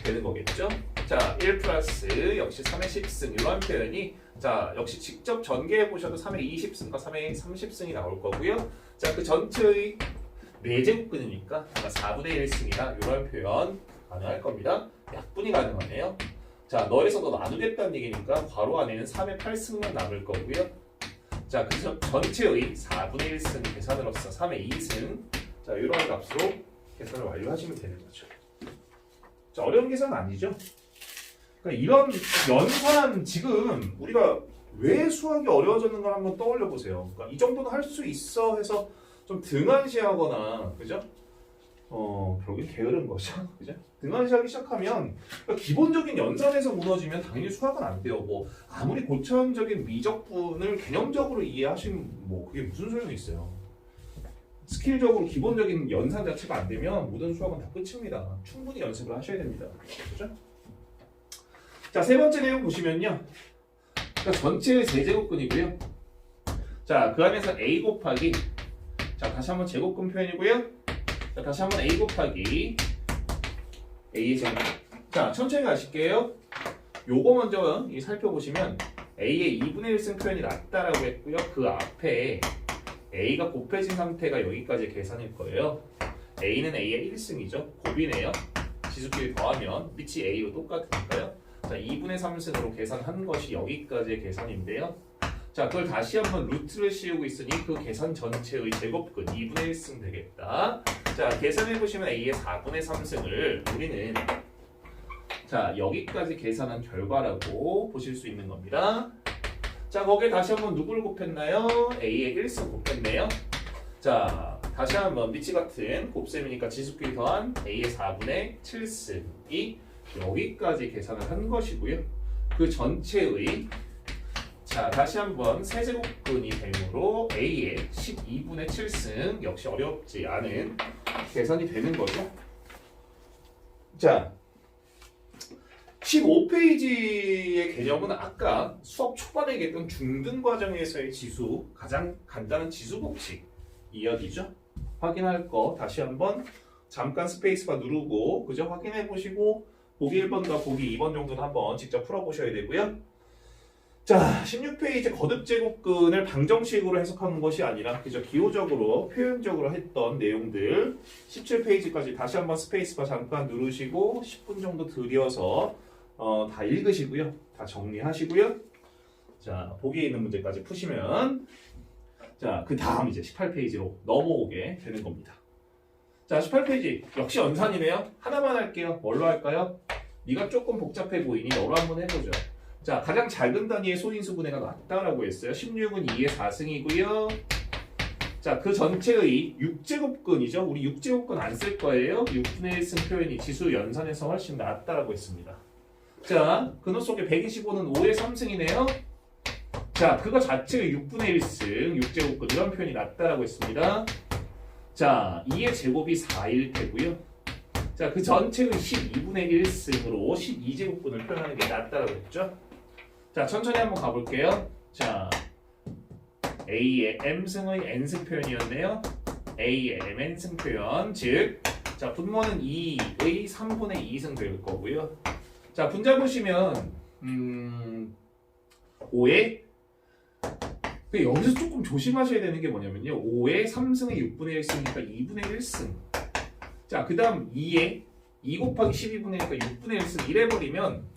되는 거겠죠? 자, 1 플러스 역시 3의 10승 이런 표현이 자, 역시 직접 전개해 보셔도 3의 20승과 3의 30승이 나올 거고요. 자, 그 전체의 4제곱근이니까 4분의 1승이나 이런 표현 가능할 겁니다. 약분이 가능하네요. 자, 너에서도 나누겠다는 얘기니까 괄호 안에는 3의 8승만 남을 거고요. 자, 그 전체의 4분의 1승 계산으로서 3의 2승 자, 이런 값으로 계산을 완료하시면 되는 거죠. 자, 어려운 계산은 아니죠. 그러니까 이런 연산 지금 우리가 왜 수학이 어려워졌는가 한번 떠올려 보세요. 그러니까 이 정도는 할 수 있어 해서 좀 등한시하거나 그죠? 결국엔 게으른 거죠. 그죠? 등한시하기 시작하면 그러니까 기본적인 연산에서 무너지면 당연히 수학은 안 돼요. 뭐 아무리 고차원적인 미적분을 개념적으로 이해하시면 뭐 그게 무슨 소용이 있어요. 스킬적으로 기본적인 연산 자체가 안 되면 모든 수학은 다 끝입니다. 충분히 연습을 하셔야 됩니다. 그죠? 자, 세 번째 내용 보시면요. 그러니까 전체의 세제곱근이고요. 자, 그 안에서 a 곱하기 자, 다시 한번 제곱근 표현이고요. 자, 다시 한번 a 곱하기 a의 제곱. 자, 천천히 가실게요. 요거 먼저 살펴보시면 a의 2분의 1승 표현이 낫다라고 했고요. 그 앞에 a가 곱해진 상태가 여기까지 계산일 거예요. a는 a의 1승이죠. 곱이네요. 지수끼리 더하면 밑이 a로 똑같으니까요. 자, 2분의 3승으로 계산한 것이 여기까지의 계산인데요. 자, 그걸 다시 한번 루트를 씌우고 있으니 그 계산 전체의 제곱근 2분의 1승 되겠다. 자, 계산해 보시면 a의 4분의 3승을 우리는 자, 여기까지 계산한 결과라고 보실 수 있는 겁니다. 자, 거기에 다시 한번 누구를 곱했나요? a의 1승 곱했네요. 자, 다시 한번 밑이 같은 곱셈이니까 지수끼리 더한 a의 4분의 7승이 여기까지 계산을 한 것이고요. 그 전체의 자, 다시 한번 세제곱근이 되므로 a의 12분의 7승 역시 어렵지 않은 계산이 되는 거죠. 자, 15페이지의 개념은 아까 수업 초반에 얘기했던 중등 과정에서의 지수, 가장 간단한 지수 법칙 이야기죠. 확인할 거 다시 한번 잠깐 스페이스바 누르고 그죠? 확인해 보시고 보기 1번과 보기 2번 정도는 한번 직접 풀어보셔야 되고요. 자, 16페이지 거듭 제곱근을 방정식으로 해석하는 것이 아니라 그죠? 기호적으로 표현적으로 했던 내용들 17페이지까지 다시 한번 스페이스바 잠깐 누르시고 10분 정도 들여서 다 읽으시고요. 다 정리하시고요. 자, 보기에 있는 문제까지 푸시면 자, 그 다음 이제 18페이지로 넘어오게 되는 겁니다. 자, 18페이지 역시 연산이네요. 하나만 할게요. 뭘로 할까요? 네가 조금 복잡해 보이니 너로 한번 해보죠. 자, 가장 작은 단위의 소인수분해가 맞다라고 했어요. 16은 2의 4승이고요. 자, 그 전체의 6제곱근이죠. 우리 6제곱근 안 쓸 거예요. 6분의 1승 표현이 지수 연산에서 훨씬 낫다라고 했습니다. 자, 근호 속에 125는 5의 3승이네요. 자, 그거 자체의 6분의 1승, 6제곱근 이런 표현이 낫다라고 했습니다. 자, 2의 제곱이 4일 테고요. 자, 그 전체의 12분의 1승으로 12제곱근을 표현하는 게 낫다라고 했죠. 자, 천천히 한번 가볼게요. 자, A의 M승의 N승 표현이었네요. A의 MN승 표현, 즉, 자, 분모는 2의 3분의 2승 될 거고요. 자, 분자 보시면 5의 여기서 조금 조심하셔야 되는 게 뭐냐면요. 5의 3승의 6분의 1승이니까 2분의 1승. 자, 그 다음 2의 2 곱하기 12분의 1이니까 6분의 1승 이래버리면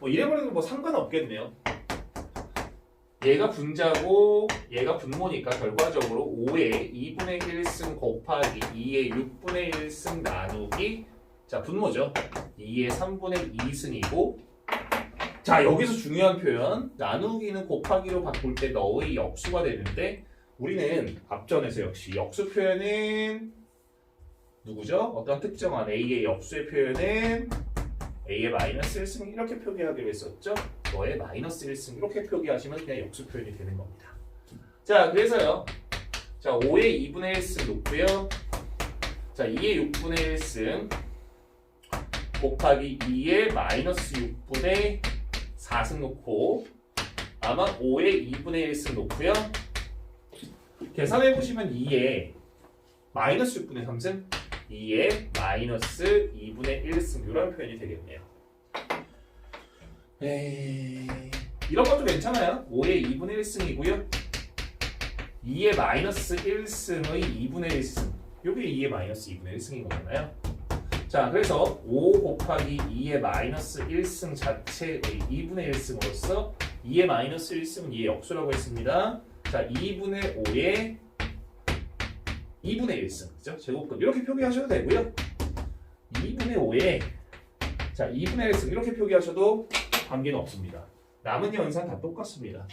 이래버리면 뭐 상관없겠네요. 얘가 분자고 얘가 분모니까 결과적으로 5의 2분의 1승 곱하기 2의 6분의 1승 나누기 자, 분모죠. 2의 3분의 2승이고 자, 여기서 중요한 표현 나누기는 곱하기로 바꿀 때 너의 역수가 되는데 우리는 앞전에서 역시 역수 표현은 누구죠? 어떤 특정한 A의 역수의 표현은 A의 마이너스 1승 이렇게 표기하기로 했었죠? 너의 마이너스 1승 이렇게 표기하시면 그냥 역수 표현이 되는 겁니다. 자, 그래서요. 자, 5의 2분의 1승 놓고요. 자, 2의 6분의 1승 곱하기 2의 마이너스 6분의 4승 놓고 아마 5의 2분의 1승 놓고요. 계산해보시면 2의 마이너스 6분의 3승 2의 마이너스 2분의 1승 이런 표현이 되겠네요. 이런 것도 괜찮아요. 5의 2분의 1승이고요. 2의 마이너스 1승의 2분의 1승 이게 2의 마이너스 2분의 1승인 거잖아요. 자, 그래서 5 곱하기 2의 마이너스 1승 자체의 2분의 1승으로서 2의 마이너스 1승은 2의 역수라고 했습니다. 자, 2분의 5의 2분의 1승, 그죠? 제곱근 이렇게 표기하셔도 되고요. 2분의 5에 자 2분의 1승 이렇게 표기하셔도 관계는 없습니다. 남은 연산 다 똑같습니다.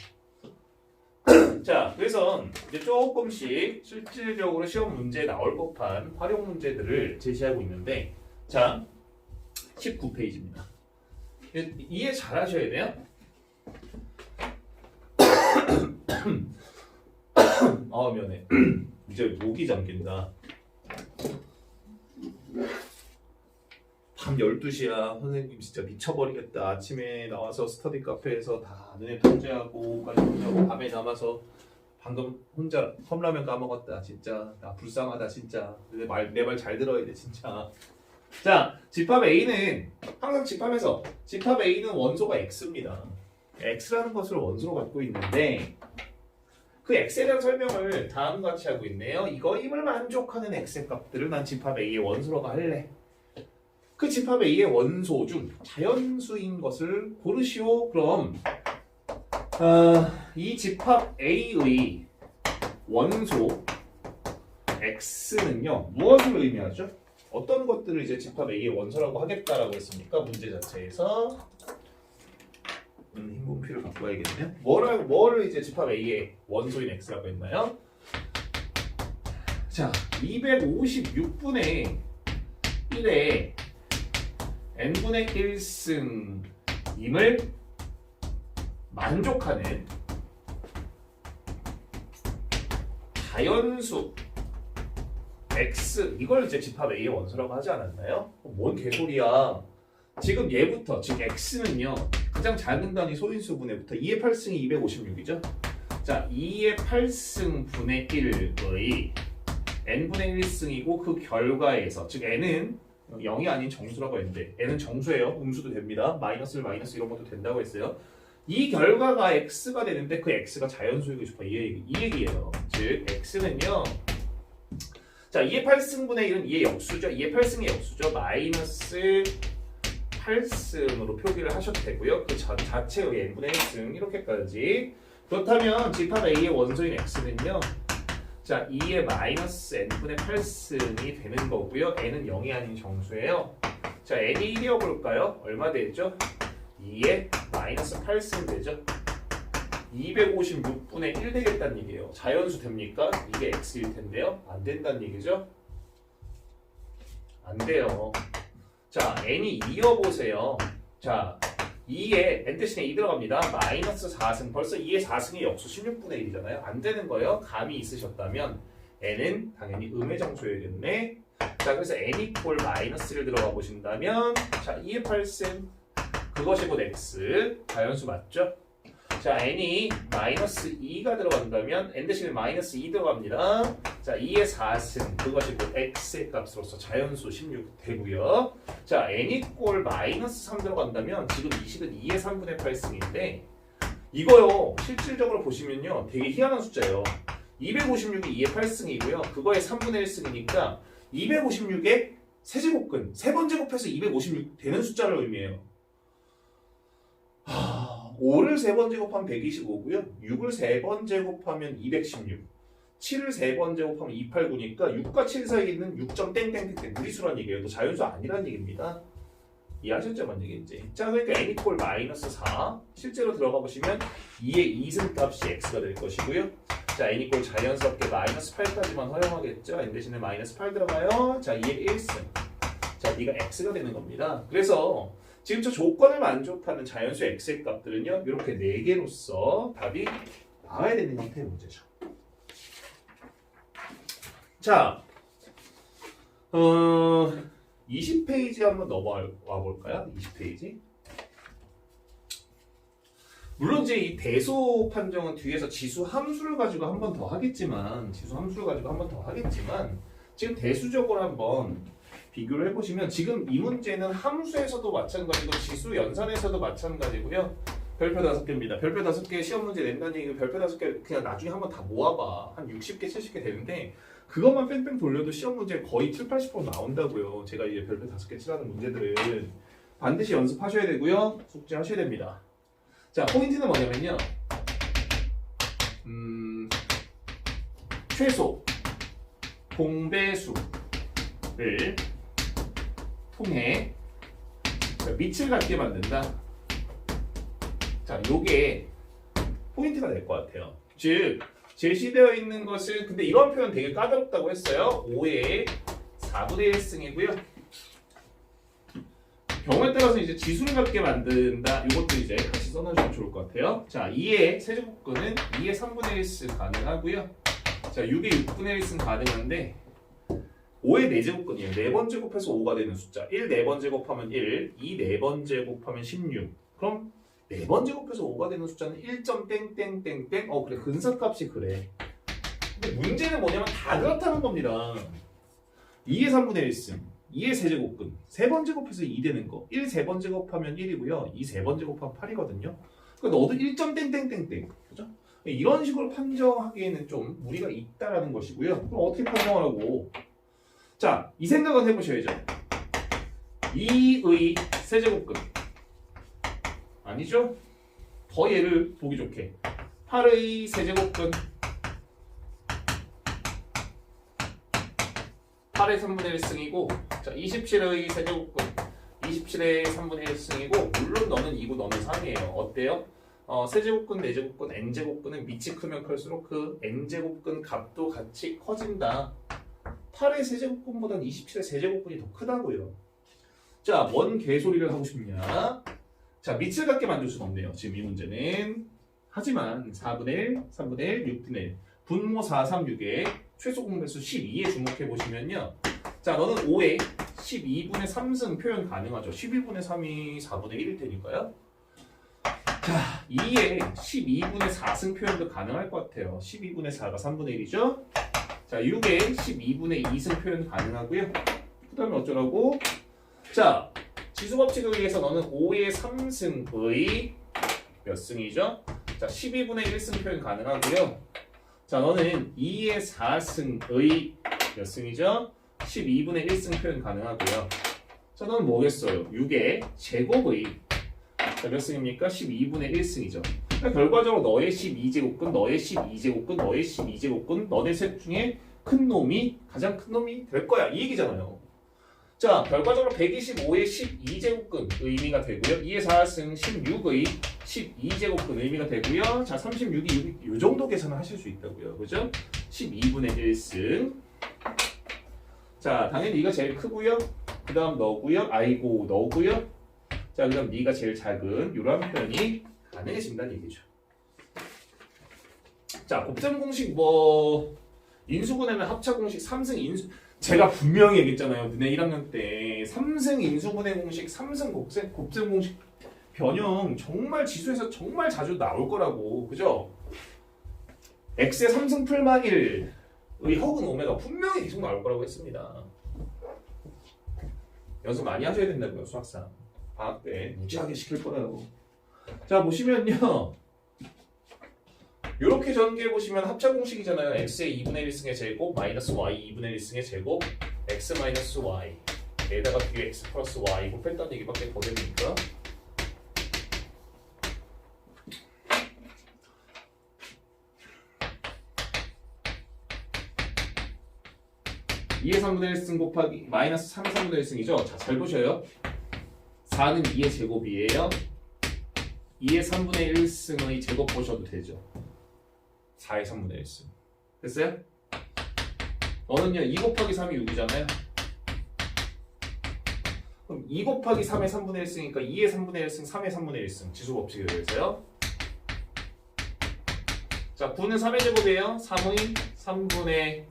자, 그래서 이제 조금씩 실질적으로 시험 문제에 나올 법한 활용 문제들을 제시하고 있는데 자, 19페이지입니다. 이해 잘 하셔야 돼요. 미안해. 이제 목이 잠긴다. 밤 12시야. 선생님 진짜 미쳐버리겠다. 아침에 나와서 스터디 카페에서 다 눈에 통제하고 밤에 남아서 방금 혼자 컵라면 까먹었다. 진짜 나 불쌍하다 진짜. 내 말 잘 들어야 돼 진짜. 자, 집합 A는 항상 집합에서 집합 A는 원소가 X입니다. X라는 것을 원소로 갖고 있는데 그 X에 대한 설명을 다음과 같이 하고 있네요. 이거 힘을 만족하는 X의 값들을 난 집합 A의 원소로 할래. 그 집합 A의 원소 중 자연수인 것을 고르시오. 그럼 이 집합 A의 원소 X는요 무엇을 의미하죠? 어떤 것들을 이제 집합 A의 원소라고 하겠다라고 했습니까? 문제 자체에서 흰 분필을 갖고 와야겠네요. 뭐를 이제 집합 A의 원소인 X라고 했나요? 자, 256분의 1에 n분의 1승임을 만족하는 자연수 X 이걸 이제 집합 A의 원소라고 하지 않았나요? 뭔 개소리야. 지금 얘부터 즉 X는요 가장 작은 단위 소인수 분해부터 2의 8승이 256이죠. 자, 2의 8승 분의 1의 n분의 1승이고 그 결과에서 즉 n은 0이 아닌 정수라고 했는데 n은 정수예요. 음수도 됩니다. 마이너스 이런 것도 된다고 했어요. 이 결과가 x가 되는데 그 x가 자연수이고 싶어 이 얘기예요. 즉 x는요. 자 2의 8승분의 1은 2의 역수죠. 2의 8승의 역수죠. 마이너스 8승으로 표기를 하셔도 되고요. 그 자체의 n분의 1승 이렇게까지. 그렇다면 집합 A의 원소인 x는요. 자 2의 마이너스 n분의 8승이 되는 거고요. n은 0이 아닌 정수예요. 자 n이 1이어 볼까요? 얼마 되죠? 2의 마이너스 8승 되죠? 256분의 1 되겠다는 얘기예요. 자연수 됩니까? 이게 x일 텐데요. 안 된다는 얘기죠? 안 돼요. 자 n이 2여 보세요. 자 2에 n 대신에 2 들어갑니다. 마이너스 4승. 벌써 2의 4승이 역수 16분의 1이잖아요. 안 되는 거예요. 감이 있으셨다면 n은 당연히 음의 정수여야겠네. 자 그래서 n 이퀄 마이너스를 들어가 보신다면 자 2의 8승 그것이 곧 x. 자연수 맞죠? 자 n이 마이너스 2가 들어간다면 n 대신에 마이너스 2 들어갑니다. 자 2의 4승 그것이 곧 x의 값으로서 자연수 16 되고요. 자 n 이꼴 마이너스 3 들어간다면 지금 이 식은 2의 3분의 8승인데 이거요 실질적으로 보시면요 되게 희한한 숫자예요. 256이 2의 8승이고요. 그거의 3분의 1승이니까 256의 세제곱근 3번 제곱해서 256 되는 숫자를 의미해요. 5를 3번 제곱하면 125고요. 6을 3번 제곱하면 216. 7을 3번 제곱하면 289니까 6과 7 사이에 있는 6점 땡땡땡땡 무리수란 얘기예요. 또 자연수 아니란 얘기입니다. 이해하셨죠? 뭔 얘기인지. 자 그러니까 n 이퀄 마이너스 4 실제로 들어가 보시면 2의 2승 값이 x가 될 것이고요. 자 n 이퀄 자연스럽게 마이너스 8까지만 허용하겠죠. n 대신에 마이너스 8 들어가요. 자 2의 1승. 자 이가 x가 되는 겁니다. 그래서 지금 저 조건을 만족하는 자연수 x의 값들은요 이렇게 4개로서 답이 나와야 되는 형태의 문제죠. 자 20페이지 한번 넘어와 볼까요? 20페이지. 물론 이제 이 대소 판정은 뒤에서 지수 함수를 가지고 한 번 더 하겠지만 지금 대수적으로 한번 비교를 해보시면 지금 이 문제는 함수에서도 마찬가지고 지수 연산에서도 마찬가지고요. 별표 5개입니다. 별표 5개 시험 문제 낸다는 얘기는 별표 5개 그냥 나중에 한번 다 모아봐. 한 60개, 70개 되는데 그것만 뺑뺑 돌려도 시험 문제 거의 7, 80% 나온다고요. 제가 이제 별표 5개 칠하는 문제들을 반드시 연습하셔야 되고요. 숙제하셔야 됩니다. 자, 포인트는 뭐냐면요. 최소 공배수를 통해 밑을 같게 만든다. 자, 요게 포인트가 될 것 같아요. 즉 제시되어 있는 것을 근데 이런 표현 되게 까다롭다고 했어요. 5의 4분의 1승이고요. 경우에 따라서 이제 지수를 갖게 만든다. 이것도 이제 같이 써놔주면 좋을 것 같아요. 자, 2의 세제곱근은 2의 3분의 1승 가능하고요. 자, 6의 6분의 1승 가능한데 5의 4제곱근이에요. 4번 제곱해서 5가 되는 숫자. 1 4번 제곱하면 1, 2 4번 제곱하면 16. 그럼 4번 제곱해서 5가 되는 숫자는 1점 땡땡땡땡. 그래 근사값이 그래. 근데 문제는 뭐냐면 다 그렇다는 겁니다. 2의 3분의 1승, 2의 세제곱근, 3번 제곱해서 2 되는 거. 1 3번 제곱하면 1이고요. 2 3번 제곱하면 8이거든요. 그러니까 너도 1점 땡땡땡땡. 그죠? 이런 식으로 판정하기에는 좀 무리가 있다라는 것이고요. 그럼 어떻게 판정하라고? 자, 이 생각은 해보셔야죠. 2의 세제곱근 아니죠? 더 얘를 보기 좋게 8의 세제곱근 8의 3분의 1승이고 자 27의 세제곱근 27의 3분의 1승이고 물론 너는 2고 너는 3이에요. 어때요? 세제곱근, 네제곱근, n제곱근은 밑이 크면 클수록 그 n제곱근 값도 같이 커진다. 8의 세제곱근보다는 27의 세제곱근이 더 크다고요. 자, 뭔 개소리를 하고 싶냐? 자, 밑을 갖게 만들 수는 없네요. 지금 이 문제는. 하지만 4분의 1, 3분의 1, 6분의 1 분모 4, 3, 6의 최소 공배수 12에 주목해 보시면요. 자, 너는 5에 12분의 3승 표현 가능하죠. 11분의 3이 4분의 1일 테니까요. 자, 2에 12분의 4승 표현도 가능할 것 같아요. 12분의 4가 3분의 1이죠. 자 6에 12분의 2승 표현 가능하고요. 그 다음에 어쩌라고? 자 지수법칙에 의해서 너는 5의 3승의 몇 승이죠? 자 12분의 1승 표현 가능하고요. 자 너는 2의 4승의 몇 승이죠? 12분의 1승 표현 가능하고요. 자 너는 뭐겠어요? 6의 제곱의 자, 몇 승입니까? 12분의 1승이죠. 그러니까 결과적으로 너의 12제곱근, 너의 12제곱근, 너의 12제곱근, 너네 셋 중에 큰 놈이 가장 큰 놈이 될 거야. 이 얘기잖아요. 자, 결과적으로 125의 12제곱근 의미가 되고요. 2의 4승 16의 12제곱근 의미가 되고요. 자, 36이 이 정도 계산을 하실 수 있다고요. 그죠? 12분의 1승. 자, 당연히 네가 제일 크고요. 그 다음 너고요. 아이고 너고요. 자, 그 다음 네가 제일 작은 이런 표현이 가능해진다는 얘기죠. 자, 곱셈 공식 뭐 인수분해는 합차 공식 3승 인수 제가 분명히 얘기했잖아요. 너네 1학년 때 3승 인수분해 공식, 3승 곱셈 공식 변형 정말 지수에서 정말 자주 나올 거라고. 그죠? x의 3승 풀만 1의 허근 오메가 분명히 계속 나올 거라고 했습니다. 연습 많이 하셔야 된다고요. 수학상. 방학 때 무지하게 시킬 거예요. 자 보시면요. 이렇게 전개해 보시면 합차 공식이잖아요. x의 2분의 1승의 제곱 마이너스 y 2분의 1승의 제곱 x 마이너스 y 에다가 뒤에 x 플러스 y 곱했다는 얘기밖에 더 됩니까? (2의 3분의 1승) 곱하기 마이너스 3의 3분의 1승이죠. 자, 잘 보셔요. 4는 2의 제곱이에요. 2의 3분의 1승의 제곱 보셔도 되죠. 4의 3분의 1승. 됐어요? 너는요 2 곱하기 3이 6이잖아요. 그럼 2 곱하기 3의 3분의 1승이니까 2의 3분의 1승, 3의 3분의 1승. 지수 법칙에 의해서요. 자 9는 3의 제곱이에요. 3의 3분의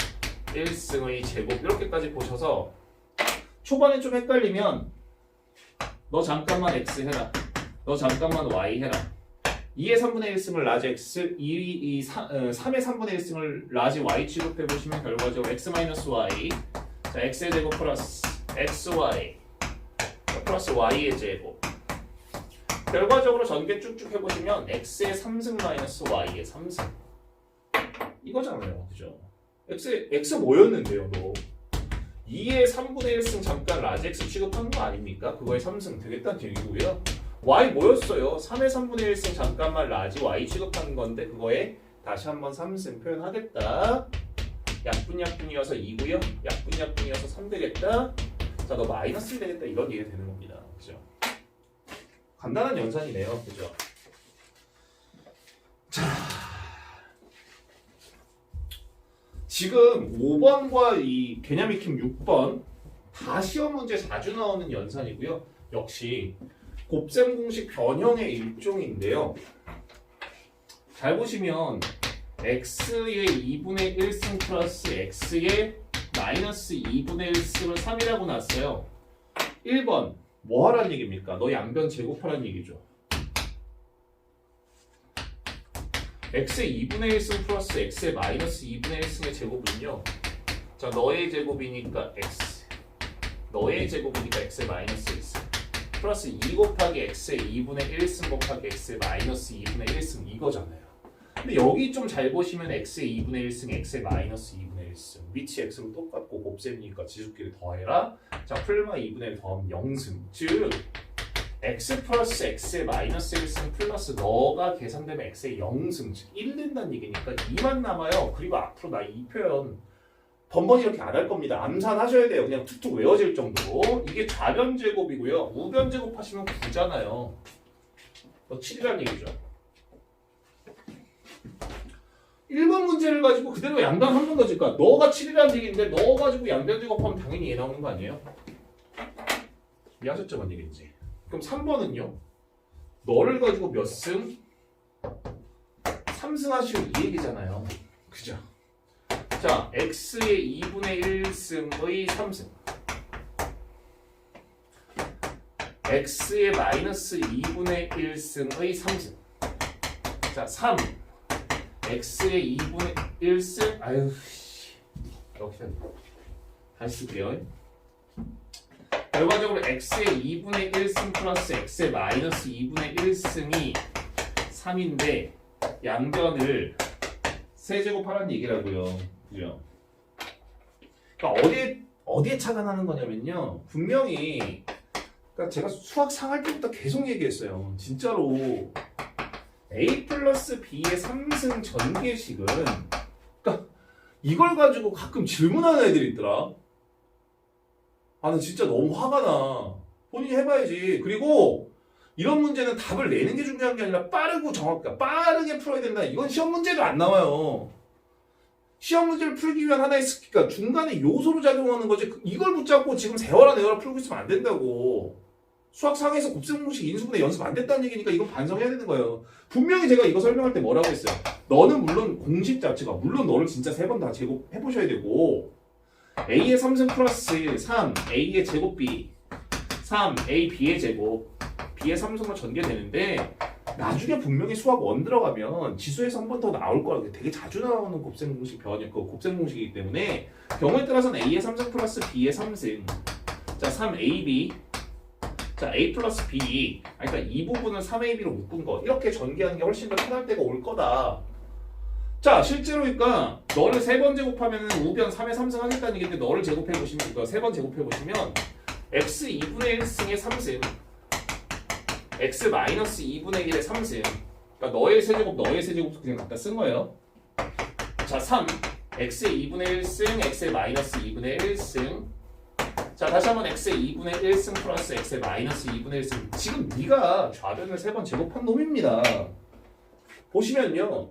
1승의 제곱 이렇게까지 보셔서 초반에 좀 헷갈리면 너 잠깐만 x 해라. 너 잠깐만 y 해라. 2의 3분의 1승을 라지 x, 3의 3분의 1승을 라지 y 취급해 보시면 결과적으로 x 마이너스 y, 자 x의 제곱 플러스 xy 플러스 y의 제곱. 결과적으로 전개 쭉쭉 해보시면 x의 3승 마이너스 y의 3승 이거잖아요, 그죠? x 뭐였는데요, 너? 2의 3분의 1승 잠깐 라지 x 취급한 거 아닙니까? 그거의 3승 되겠다는 얘기고요. y 뭐였어요? 3의 3분의 1승 잠깐만 라지 y 취급한 건데 그거에 다시 한번 3승 표현하겠다. 약분이어서 2고요. 약분이어서 3 되겠다. 자, 너 마이너스 1 되겠다. 이런 얘기가 되는 겁니다. 그죠? 간단한 연산이네요. 그죠? 자, 지금 5번과 이 개념 익힘 6번 다 시험 문제 자주 나오는 연산이고요. 역시 곱셈 공식 변형의 일종인데요. 잘 보시면 x의 2분의 1승 플러스 x의 마이너스 2분의 1승을 3이라고 놨어요. 1번 뭐 하라는 얘기입니까? 너 양변 제곱하라는 얘기죠. x의 2분의 1승 플러스 x의 마이너스 2분의 1승의 제곱은요. 자, 너의 제곱이니까 x, 너의 제곱이니까 x의 마이너스 1승 플러스 2 곱하기 x의 2분의 1승 곱하기 x의 마이너스 2분의 1승 이거잖아요. 근데 여기 좀 잘 보시면 x의 2분의 1승, x의 마이너스 2분의 1승 위치 x로 똑같고 곱셈이니까 지수끼리 더해라. 자, 풀마 2분의 1 더하면 0승. 즉 x 플러스 x의 마이너스 1승 플러스 너가 계산되면 x의 0승 즉 1 된다는 얘기니까 2만 남아요. 그리고 앞으로 나 이 표현 번번이 이렇게 안 할 겁니다. 암산하셔야 돼요. 그냥 툭툭 외워질 정도로. 이게 좌변 제곱이고요. 우변 제곱 하시면 9잖아요. 너 7이란 얘기죠. 1번 문제를 가지고 그대로 양변 한 번 더 질까? 너가 7이라는 얘기인데 너 가지고 양변 제곱하면 당연히 얘 나오는 거 아니에요? 이해하셨죠? 뭔 얘기인지. 그럼 3번은요? 너를 가지고 몇 승? 3승 하시고 이 얘기잖아요. 그죠? 자, x의 2분의 1승의 3승 x의 마이너스 2분의 1승의 3승 자, 3 x의 2분의 1승 아유 이렇게 다시 쓸게요. 결과적으로 x의 2분의 1승 플러스 x의 마이너스 2분의 1승이 3인데 양변을 세제곱하라는 얘기라고요. 그죠? 그러니까 어디에 차가 나는 거냐면요. 분명히 그러니까 제가 수학 상할 때부터 계속 얘기했어요. 진짜로 a 플러스 b의 3승 전개식은 그러니까 이걸 가지고 가끔 질문하는 애들이 있더라. 나 진짜 너무 화가 나. 본인이 해봐야지. 그리고 이런 문제는 답을 내는 게 중요한 게 아니라 빠르고 정확하게 빠르게 풀어야 된다. 이건 시험 문제도 안 나와요. 시험 문제를 풀기 위한 하나의 그러니까 중간에 요소로 작용하는 거지. 이걸 붙잡고 지금 세월아 내월아 풀고 있으면 안 된다고. 수학상에서 곱셈공식 인수분해 연습 안 됐다는 얘기니까 이건 반성해야 되는 거예요. 분명히 제가 이거 설명할 때 뭐라고 했어요. 너는 물론 공식 자체가 물론 너를 진짜 3번 다 제곱해보셔야 되고 a의 3승 플러스 3 a의 제곱 b 3 a b의 제곱 b의 3승으로 전개되는데 나중에 분명히 수학 1 들어가면 지수에서 한 번 더 나올 거라고 되게 자주 나오는 곱셈공식 곱셈공식이기 때문에 경우에 따라서는 a의 3승 플러스 b의 3승 자 3ab 자 a 플러스 b 그러니까 이 부분을 3ab로 묶은 거 이렇게 전개하는 게 훨씬 더 편할 때가 올 거다. 자 실제로 그러니까 너를 3번 제곱하면 우변 3의 3승 하겠다는 얘기인데 너를 제곱해보시면 그러니까 3번 제곱해보시면 x 2분의 1승의 3승 x 마이너스 2분의 1의 3승 그러니까 너의 세제곱 그냥 갖다 쓴 거예요. 자 3 x의 2분의 1승 x의 마이너스 2분의 1승 자 다시 한번 x의 2분의 1승 플러스 x의 마이너스 2분의 1승 지금 네가 좌변을 3번 제곱한 놈입니다. 보시면요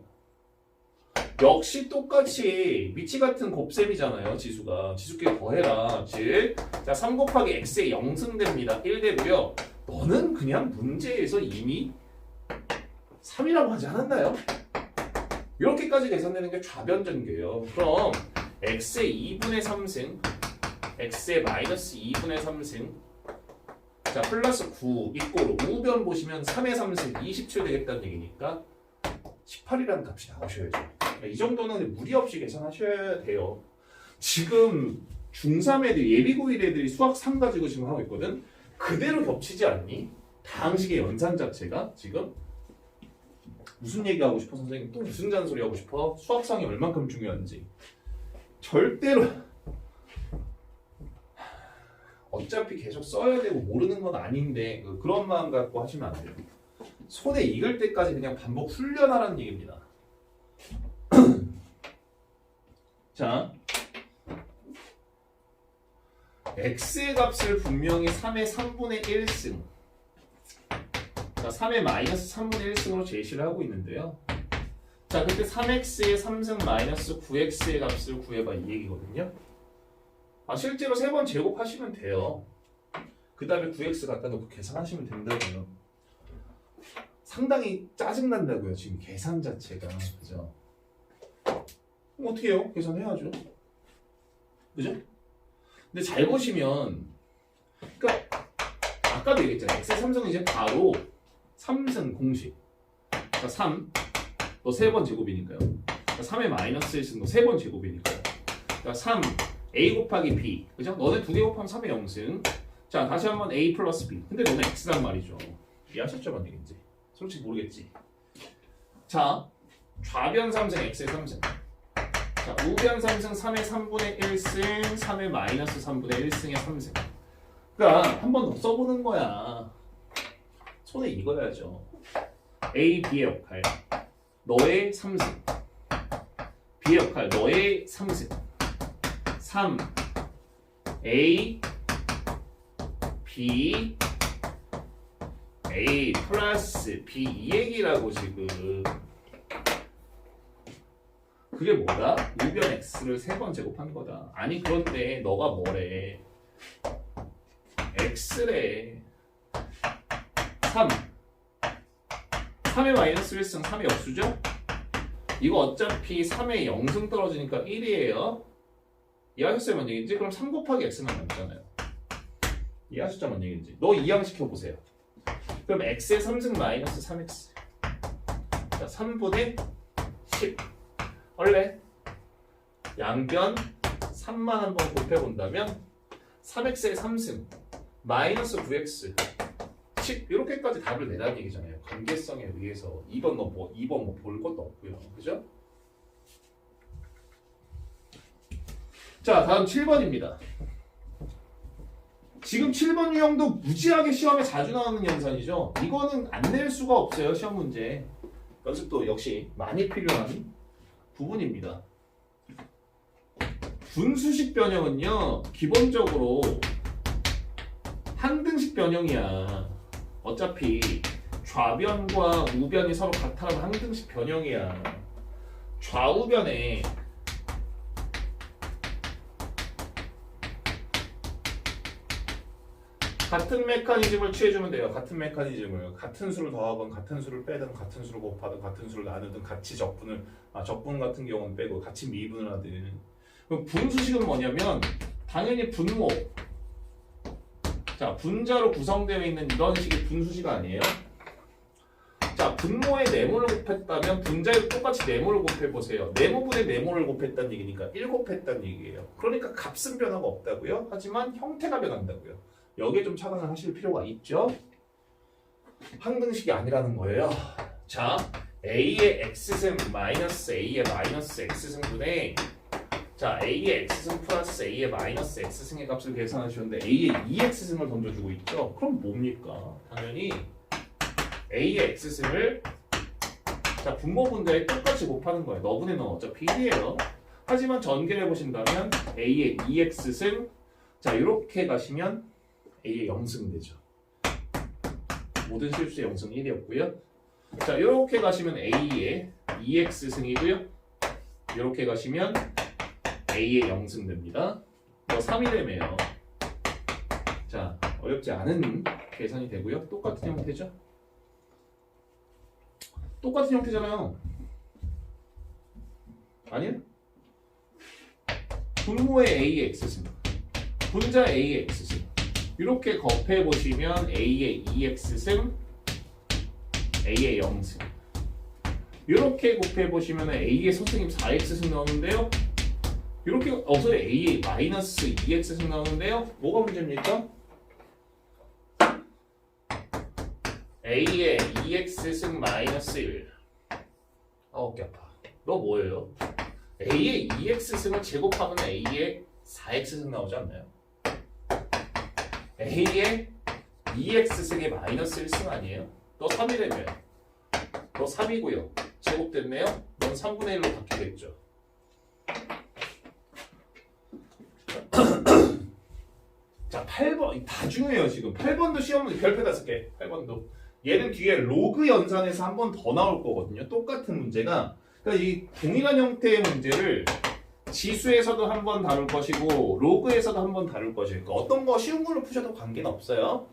역시 똑같이 미치 같은 곱셈이잖아요. 지수끼리 더해라. 즉, 자 3 곱하기 x의 0승 됩니다. 1 되고요. 너는 그냥 문제에서 이미 3이라고 하지 않았나요? 이렇게까지 계산되는 게 좌변 전개예요. 그럼 x의 2분의 3승 x의 마이너스 2분의 3승 자 플러스 9 이꼬로 우변 보시면 3의 3승 27 되겠다는 얘기니까 18이라는 값이 나오셔야죠. 이 정도는 무리 없이 계산하셔야 돼요. 지금 중3 애들 예비고1 애들이 수학 3 가지고 지금 하고 있거든. 그대로 겹치지 않니? 다항식의 연산 자체가 지금 무슨 얘기하고 싶어 선생님? 또 무슨 잔소리 하고 싶어? 수학상이 얼만큼 중요한지 절대로 어차피 계속 써야 되고 모르는 건 아닌데 그런 마음 갖고 하시면 안 돼요. 손에 익을 때까지 그냥 반복 훈련하라는 얘기입니다. 자, x의 값을 분명히 3의 3분의 1승 자, 3의 마이너스 3분의 1승으로 제시를 하고 있는데요. 자, 그때 3x의 3승 마이너스 9x의 값을 구해봐 이 얘기거든요. 실제로 3번 제곱하시면 돼요. 그 다음에 9x 갖다 놓고 계산하시면 된다고요. 상당히 짜증난다고요. 지금 계산 자체가. 그죠? 그럼 어떻게 해요? 계산해야죠. 그죠? 근데 잘 보시면 그러니까 아까도 얘기했잖아요. x의 3승은 이제 바로 3승 공식. 그러니까 3, 너 3번 제곱이니까요. 그러니까 3의 마이너스 1승 너 3번 제곱이니까요. 그러니까 3, a 곱하기 b. 그죠? 너네 2개 곱하면 3의 0승. 자, 다시 한번 a 플러스 b. 근데 너네 x란 말이죠. 이해하셨죠? 뭔 얘기인지. 솔직히 모르겠지. 자, 좌변 3승 x의 3승. 자, 우변 3승 3의 3분의 1승 3의 마이너스 3분의 1승의 3승. 그러니까 한 번 더 써보는 거야. 손에 익어야죠. A, B의 역할 너의 3승 B의 역할 너의 3승 3 A B A 플러스 B 이 얘기라고 지금. 그게 뭐다? 우변 x를 3번 제곱한 거다. 아니 그런데 너가 뭐래? x래 3 3의 마이너스 1승 3의 역수죠? 이거 어차피 3의 0승 떨어지니까 1이에요. 이해하셨어요? 뭔 얘기인지? 그럼 3 곱하기 x만 남잖아요. 이해하셨죠? 뭔 얘기인지? 너 이항시켜보세요. 그럼 x의 3승 마이너스 3x 자 3분의 10 원래 양변 3만 한번 곱해본다면 3x의 3승 마이너스 9x 10 이렇게까지 답을 내라는 얘기잖아요. 관계성에 의해서 2번 뭐 볼 것도 없고요. 그죠? 자, 다음 7번입니다. 지금 7번 유형도 무지하게 시험에 자주 나오는 연산이죠. 이거는 안 낼 수가 없어요. 시험 문제. 연습도 역시 많이 필요한 부분입니다. 분수식 변형은요, 기본적으로 항등식 변형이야. 어차피 좌변과 우변이 서로 같아서 항등식 변형이야. 좌우변에 같은 메커니즘을 취해주면 돼요. 같은 메커니즘을 같은 수를 더하건 같은 수를 빼든 같은 수를 곱하든 같은 수를 나누든 같이 적분 같은 경우는 빼고 같이 미분을 하든. 그럼 분수식은 뭐냐면 당연히 분모. 자, 분자로 구성되어 있는 이런 식의 분수식 아니에요? 자, 분모에 네모를 곱했다면 분자에 똑같이 네모를 곱해보세요. 네모분의 네모를 곱했다는 얘기니까 1 곱했다는 얘기예요. 그러니까 값은 변화가 없다고요? 하지만 형태가 변한다고요. 여기에 좀 차단을 하실 필요가 있죠. 항등식이 아니라는 거예요. 자, a의 x승 마이너스 a의 마이너스 x승분의 자, a의 x승 플러스 a의 마이너스 x승의 값을 계산하셨는데 a의 2x승을 던져주고 있죠. 그럼 뭡니까? 당연히 a의 x승을 자, 분모분자에 똑같이 곱하는 거예요. 너분의 너 어차피 1이에요. 하지만 전개를 해보신다면 a의 2x승 자, 이렇게 가시면 a의 0승 되죠. 모든 실수의 0승 1이었고요. 자, 이렇게 가시면 a의 2x승이고요. 이렇게 가시면 a의 0승 됩니다. 3이래매요. 자, 어렵지 않은 계산이 되고요. 똑같은 형태죠. 똑같은 형태잖아요. 아니요? 분모의 a의 x승, 분자 a의 x승 이렇게 곱해 보시면 a의 2x승, a의 0승. 이렇게 곱해 보시면 a의 소승임 4x승 나오는데요. 이렇게 a의 마이너스 2x승 나오는데요. 뭐가 문제입니까? a의 2x승 마이너스 1. 어깨 아파. 너 뭐예요? a의 2x승을 제곱하면 a의 4x승 나오지 않나요? a의 2x승의 마이너스 1승 아니에요? 너 3이라며. 너 3이고요. 제곱됐네요? 넌 3분의 1로 바뀌겠죠. 자, 8번. 다 중요해요, 지금. 8번도 시험 문제 별표 5개. 8번도. 얘는 뒤에 로그 연산에서 한 번 더 나올 거거든요. 똑같은 문제가. 그러니까 이 동일한 형태의 문제를 지수에서도 한 번 다룰 것이고 로그에서도 한 번 다룰 것이고 그러니까 어떤 거 쉬운 걸로 푸셔도 관계는 없어요.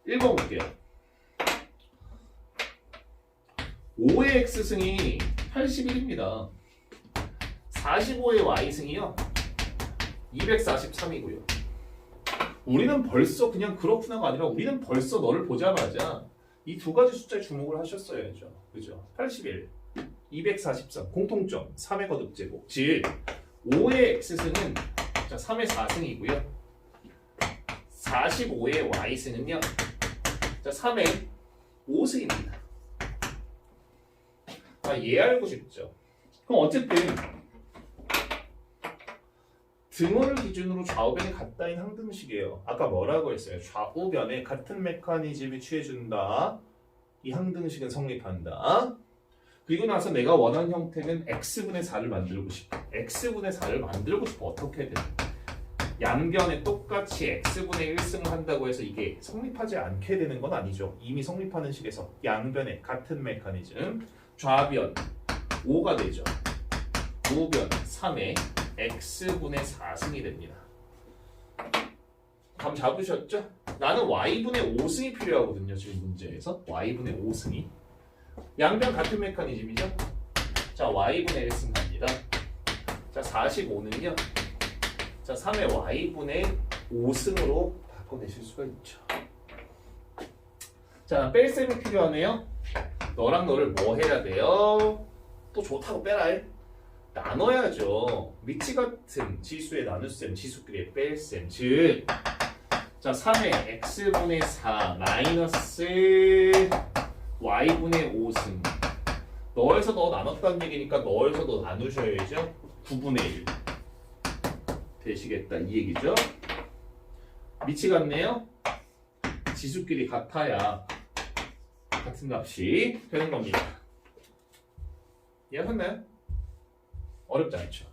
1번 볼게요. 5의 x승이 81입니다. 45의 y승이요 243이고요. 우리는 벌써 그냥 그렇구나가 아니라 우리는 벌써 너를 보자마자 이 두 가지 숫자에 주목을 하셨어야죠. 그죠? 81, 243 공통점 3의 거듭제곱 즉 5의 x승은 자, 3의 4승이고요. 45의 y승은요 자, 3의 5승입니다. 아, 얘 알고 싶죠? 그럼 어쨌든 등호를 기준으로 좌우변이 같다인 항등식이에요. 아까 뭐라고 했어요? 좌우변에 같은 메커니즘이 취해준다. 이 항등식은 성립한다. 그리고 나서 내가 원하는 형태는 x분의 4를 만들고 싶어. x분의 4를 만들고 싶어. 어떻게든. 양변에 똑같이 x분의 1승을 한다고 해서 이게 성립하지 않게 되는 건 아니죠. 이미 성립하는 식에서 양변에 같은 메커니즘. 좌변 5가 되죠. 우변 3에 x분의 4승이 됩니다. 감 잡으셨죠? 나는 y분의 5승이 필요하거든요. 지금 문제에서 y분의 5승이 양변 같은 메커니즘이죠. 자, y분의 1승 갑니다. 자, 45는요 자, 3의 y분의 5승으로 바꿔내실 수가 있죠. 자, 뺄셈이 필요하네요. 너랑 너를 뭐 해야 돼요? 또 좋다고 빼라 해. 나눠야죠. 위치 같은 지수의 나눗셈, 지수끼리의 뺄셈. 즉, 자 3의 x분의 4 마이너스 y분의 5승. 너에서 너 나눴다는 얘기니까 너에서 너 나누셔야죠. 9분의 1 되시겠다 이 얘기죠. 위치 같네요. 지수끼리 같아야 같은 값이 되는 겁니다. 이해하셨나요? 어렵지 않죠.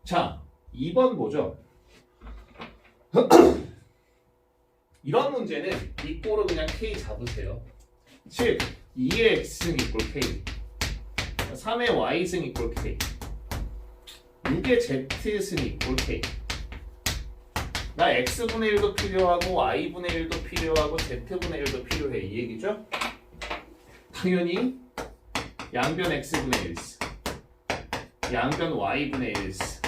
자, 2번 보죠. 이런 문제는 이꼴을 그냥 k 잡으세요. 즉 2의 x승 이꼴 k, 3의 y승 이꼴 k, 6의 z승 이꼴 k. 나 x분의 1도 필요하고 y분의 1도 필요하고 z분의 1도 필요해 이 얘기죠? 당연히 양변 x분의 1승, 양변 y분의 1승,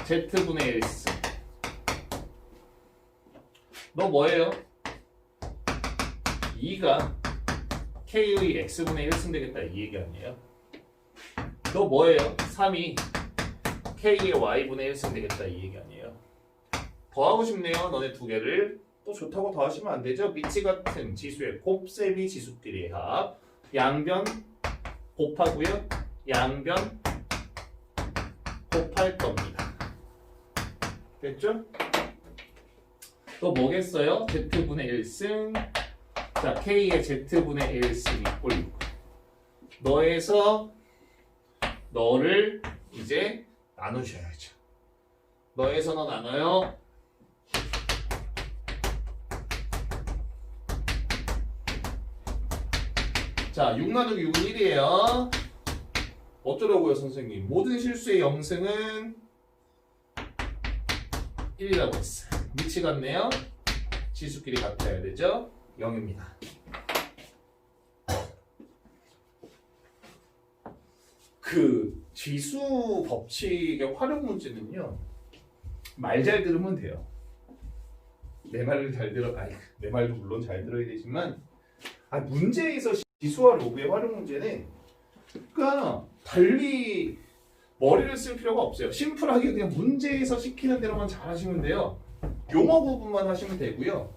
z분의 1승. 너 뭐예요? 2가 k의 x분의 1승 되겠다 이 얘기 아니에요? 너 뭐예요? 3이 k의 y분의 1승 되겠다 이 얘기 아니에요? 더하고 싶네요. 너네 두 개를. 또 좋다고 더하시면 안 되죠? 위치 같은 지수의 곱셈이 지수끼리의 합. 양변 곱하고요. 양변 곱할 겁니다. 됐죠? 또 뭐겠어요? z분의 1승. 자, k의 z분의 1승 이꼴 6. 너에서 너를 이제 나누셔야죠. 너에서 너 나눠요. 자, 6 나누기 6은 1이에요. 어쩌라고요, 선생님? 모든 실수의 영승은 1이라고 했어요. 위치 같네요. 지수끼리 같아야 되죠? 0입니다. 그 지수 법칙의 활용 문제는요. 말 잘 들으면 돼요. 내 말을 잘 들어, 아니 내 말도 물론 잘 들어야 되지만 문제에서 지수와 로그의 활용 문제는 그러니까 달리 머리를 쓸 필요가 없어요. 심플하게 그냥 문제에서 시키는 대로만 잘 하시면 돼요. 용어 구분만 하시면 되고요.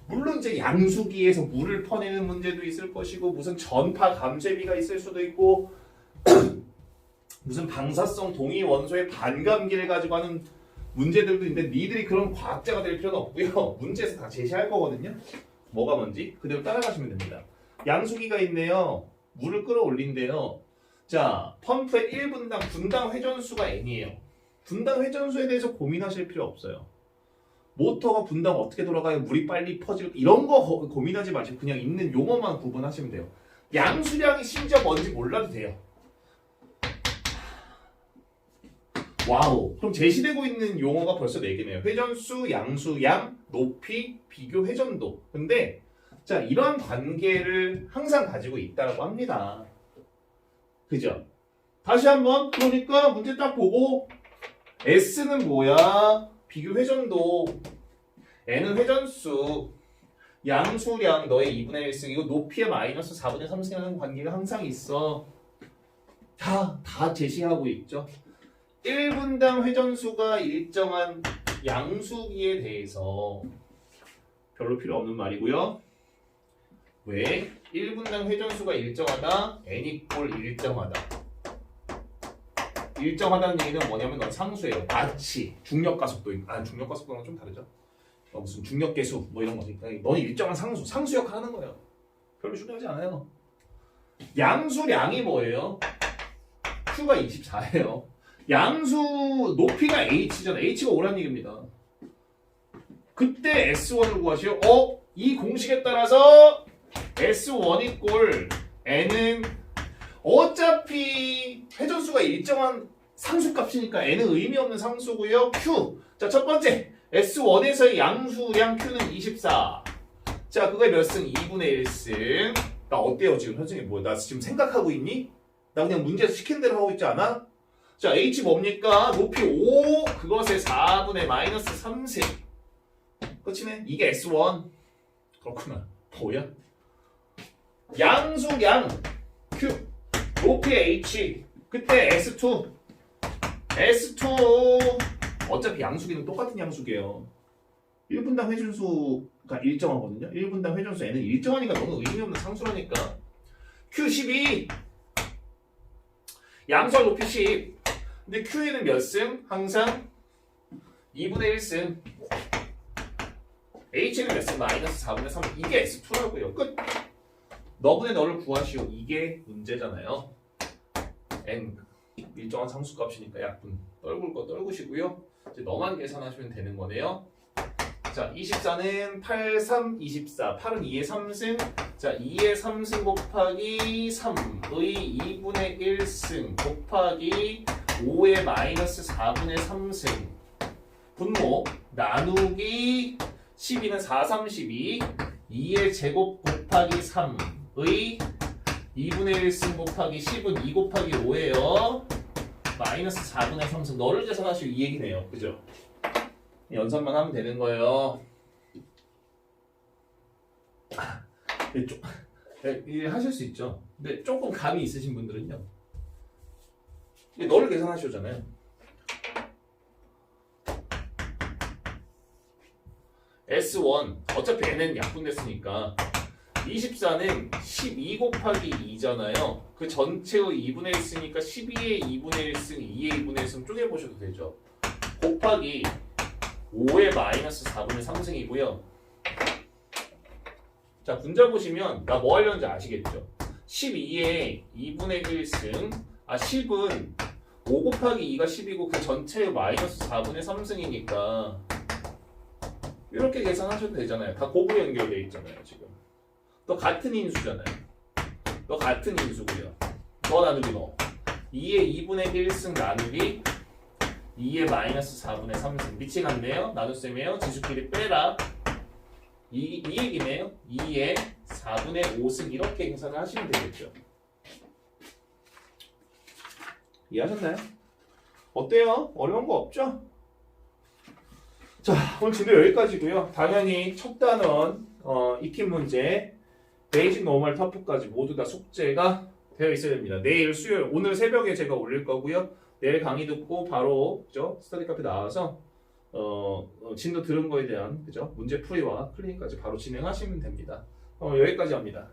물론 이제 양수기에서 물을 퍼내는 문제도 있을 것이고 무슨 전파 감쇄비가 있을 수도 있고 무슨 방사성 동위 원소의 반감기를 가지고 하는 문제들도 있는데 니들이 그런 과학자가 될 필요는 없고요. 문제에서 다 제시할 거거든요. 뭐가 뭔지 그대로 따라가시면 됩니다. 양수기가 있네요. 물을 끌어올린대요. 자, 펌프의 1분당 분당 회전수가 n이에요. 분당 회전수에 대해서 고민하실 필요 없어요. 모터가 분당 어떻게 돌아가요? 물이 빨리 퍼지고 이런 거 고민하지 마시고 그냥 있는 용어만 구분하시면 돼요. 양수량이 심지어 뭔지 몰라도 돼요. 와우. 그럼 제시되고 있는 용어가 벌써 4개네요. 회전수, 양수, 양, 높이, 비교, 회전도. 근데 자, 이런 관계를 항상 가지고 있다고 합니다. 그죠? 다시 한번 그러니까 문제 딱 보고 S는 뭐야? 비교 회전도, N은 회전수, 양수량 너의 2분의 1승이고 높이의 마이너스 4분의 3승이라는 관계가 항상 있어. 다 제시하고 있죠. 1분당 회전수가 일정한 양수기에 대해서 별로 필요 없는 말이고요. 왜? 1분당 회전수가 일정하다, n 이꼴 일정하다. 일정하다는 얘기는 뭐냐면 넌 상수예요. 마치 중력가속도, 중력가속도랑 좀 다르죠. 무슨 중력계수 뭐 이런 거니까 넌 일정한 상수 역할 하는 거예요. 별로 중요하지 않아요. 양수량이 뭐예요? Q가 24예요. 양수 높이가 h잖아. h가 5라는 얘기입니다. 그때 S1을 구하시오. 이 공식에 따라서 S1 이꼴 n은 어차피 회전수가 일정한 상수값이니까 n은 의미 없는 상수고요. Q. 자, 첫 번째 S1에서의 양수량 Q는 24. 자, 그거의 몇 승? 2분의 1승. 나 어때요 지금 선생님? 뭐 나 지금 생각하고 있니? 나 그냥 문제에서 시킨 대로 하고 있지 않아? 자, H 뭡니까? 높이 5, 그것의 4분의 마이너스 3승. 끝이네. 이게 S1. 그렇구나. 뭐야? 양수량 Q. 높이 H 그때 S2 어차피 양수기는 똑같은 양수기예요. 1분당 회전수가 일정하거든요. 1분당 회전수 N은 일정하니까 너무 의미 없는 상수라니까. Q12 양수할 높이 10. 근데 Q에는 몇 승? 항상 2분의 1승. H는 몇 승? 마이너스 4분의 3. 이게 S2라고요. 끝. 너분의 너를 구하시오. 이게 문제잖아요. N 일정한 상수값이니까 약분 떨굴 거 떨구시고요. 이제 너만 계산하시면 되는 거네요. 자, 24는 8, 3, 24. 8은 2의 3승. 자, 2의 3승 곱하기 3의 2분의 1승 곱하기 5의 마이너스 4분의 3승. 분모 나누기 12는 4, 3, 12. 2의 제곱 곱하기 3의 2분의 1승 곱하기 10은 2 곱하기 5예요. 마이너스 4분의 3승. 너를 계산하시오. 이 얘기네요. 그죠? 연산만 하면 되는 거예요. 이게 하실 수 있죠. 근데 조금 감이 있으신 분들은요. 너를 계산하시오잖아요. S1 어차피 N은 약분됐으니까 24는 12 곱하기 2잖아요. 그 전체의 2분의 1승이니까 12의 2분의 1승, 2의 2분의 1승 쪼개보셔도 되죠. 곱하기 5의 마이너스 4분의 3승이고요. 자, 분자 보시면 나 뭐 하려는지 아시겠죠? 12의 2분의 1승 10은 5 곱하기 2가 10이고 그 전체의 마이너스 4분의 3승이니까 이렇게 계산하셔도 되잖아요. 다 곱으로 연결되어 있잖아요. 지금 또 같은 인수잖아요. 또 같은 인수고요. 너 나누기 너 2의 2분의 1승 나누기 2의 마이너스 4분의 3승 밑이 같네요. 나눗셈이에요. 지수끼리 빼라. 이 얘기네요. 2의 4분의 5승 이렇게 계산을 하시면 되겠죠. 이해하셨나요? 어때요? 어려운 거 없죠? 자, 오늘 진도 여기까지고요. 당연히 첫 단원 익힌 문제 베이직 노멀 터프까지 모두 다 숙제가 되어 있어야 됩니다. 내일 수요일 오늘 새벽에 제가 올릴 거고요. 내일 강의 듣고 바로 그죠? 스터디 카페 나와서 진도 들은 거에 대한 그죠? 문제 풀이와 클리닉까지 바로 진행하시면 됩니다. 여기까지 합니다.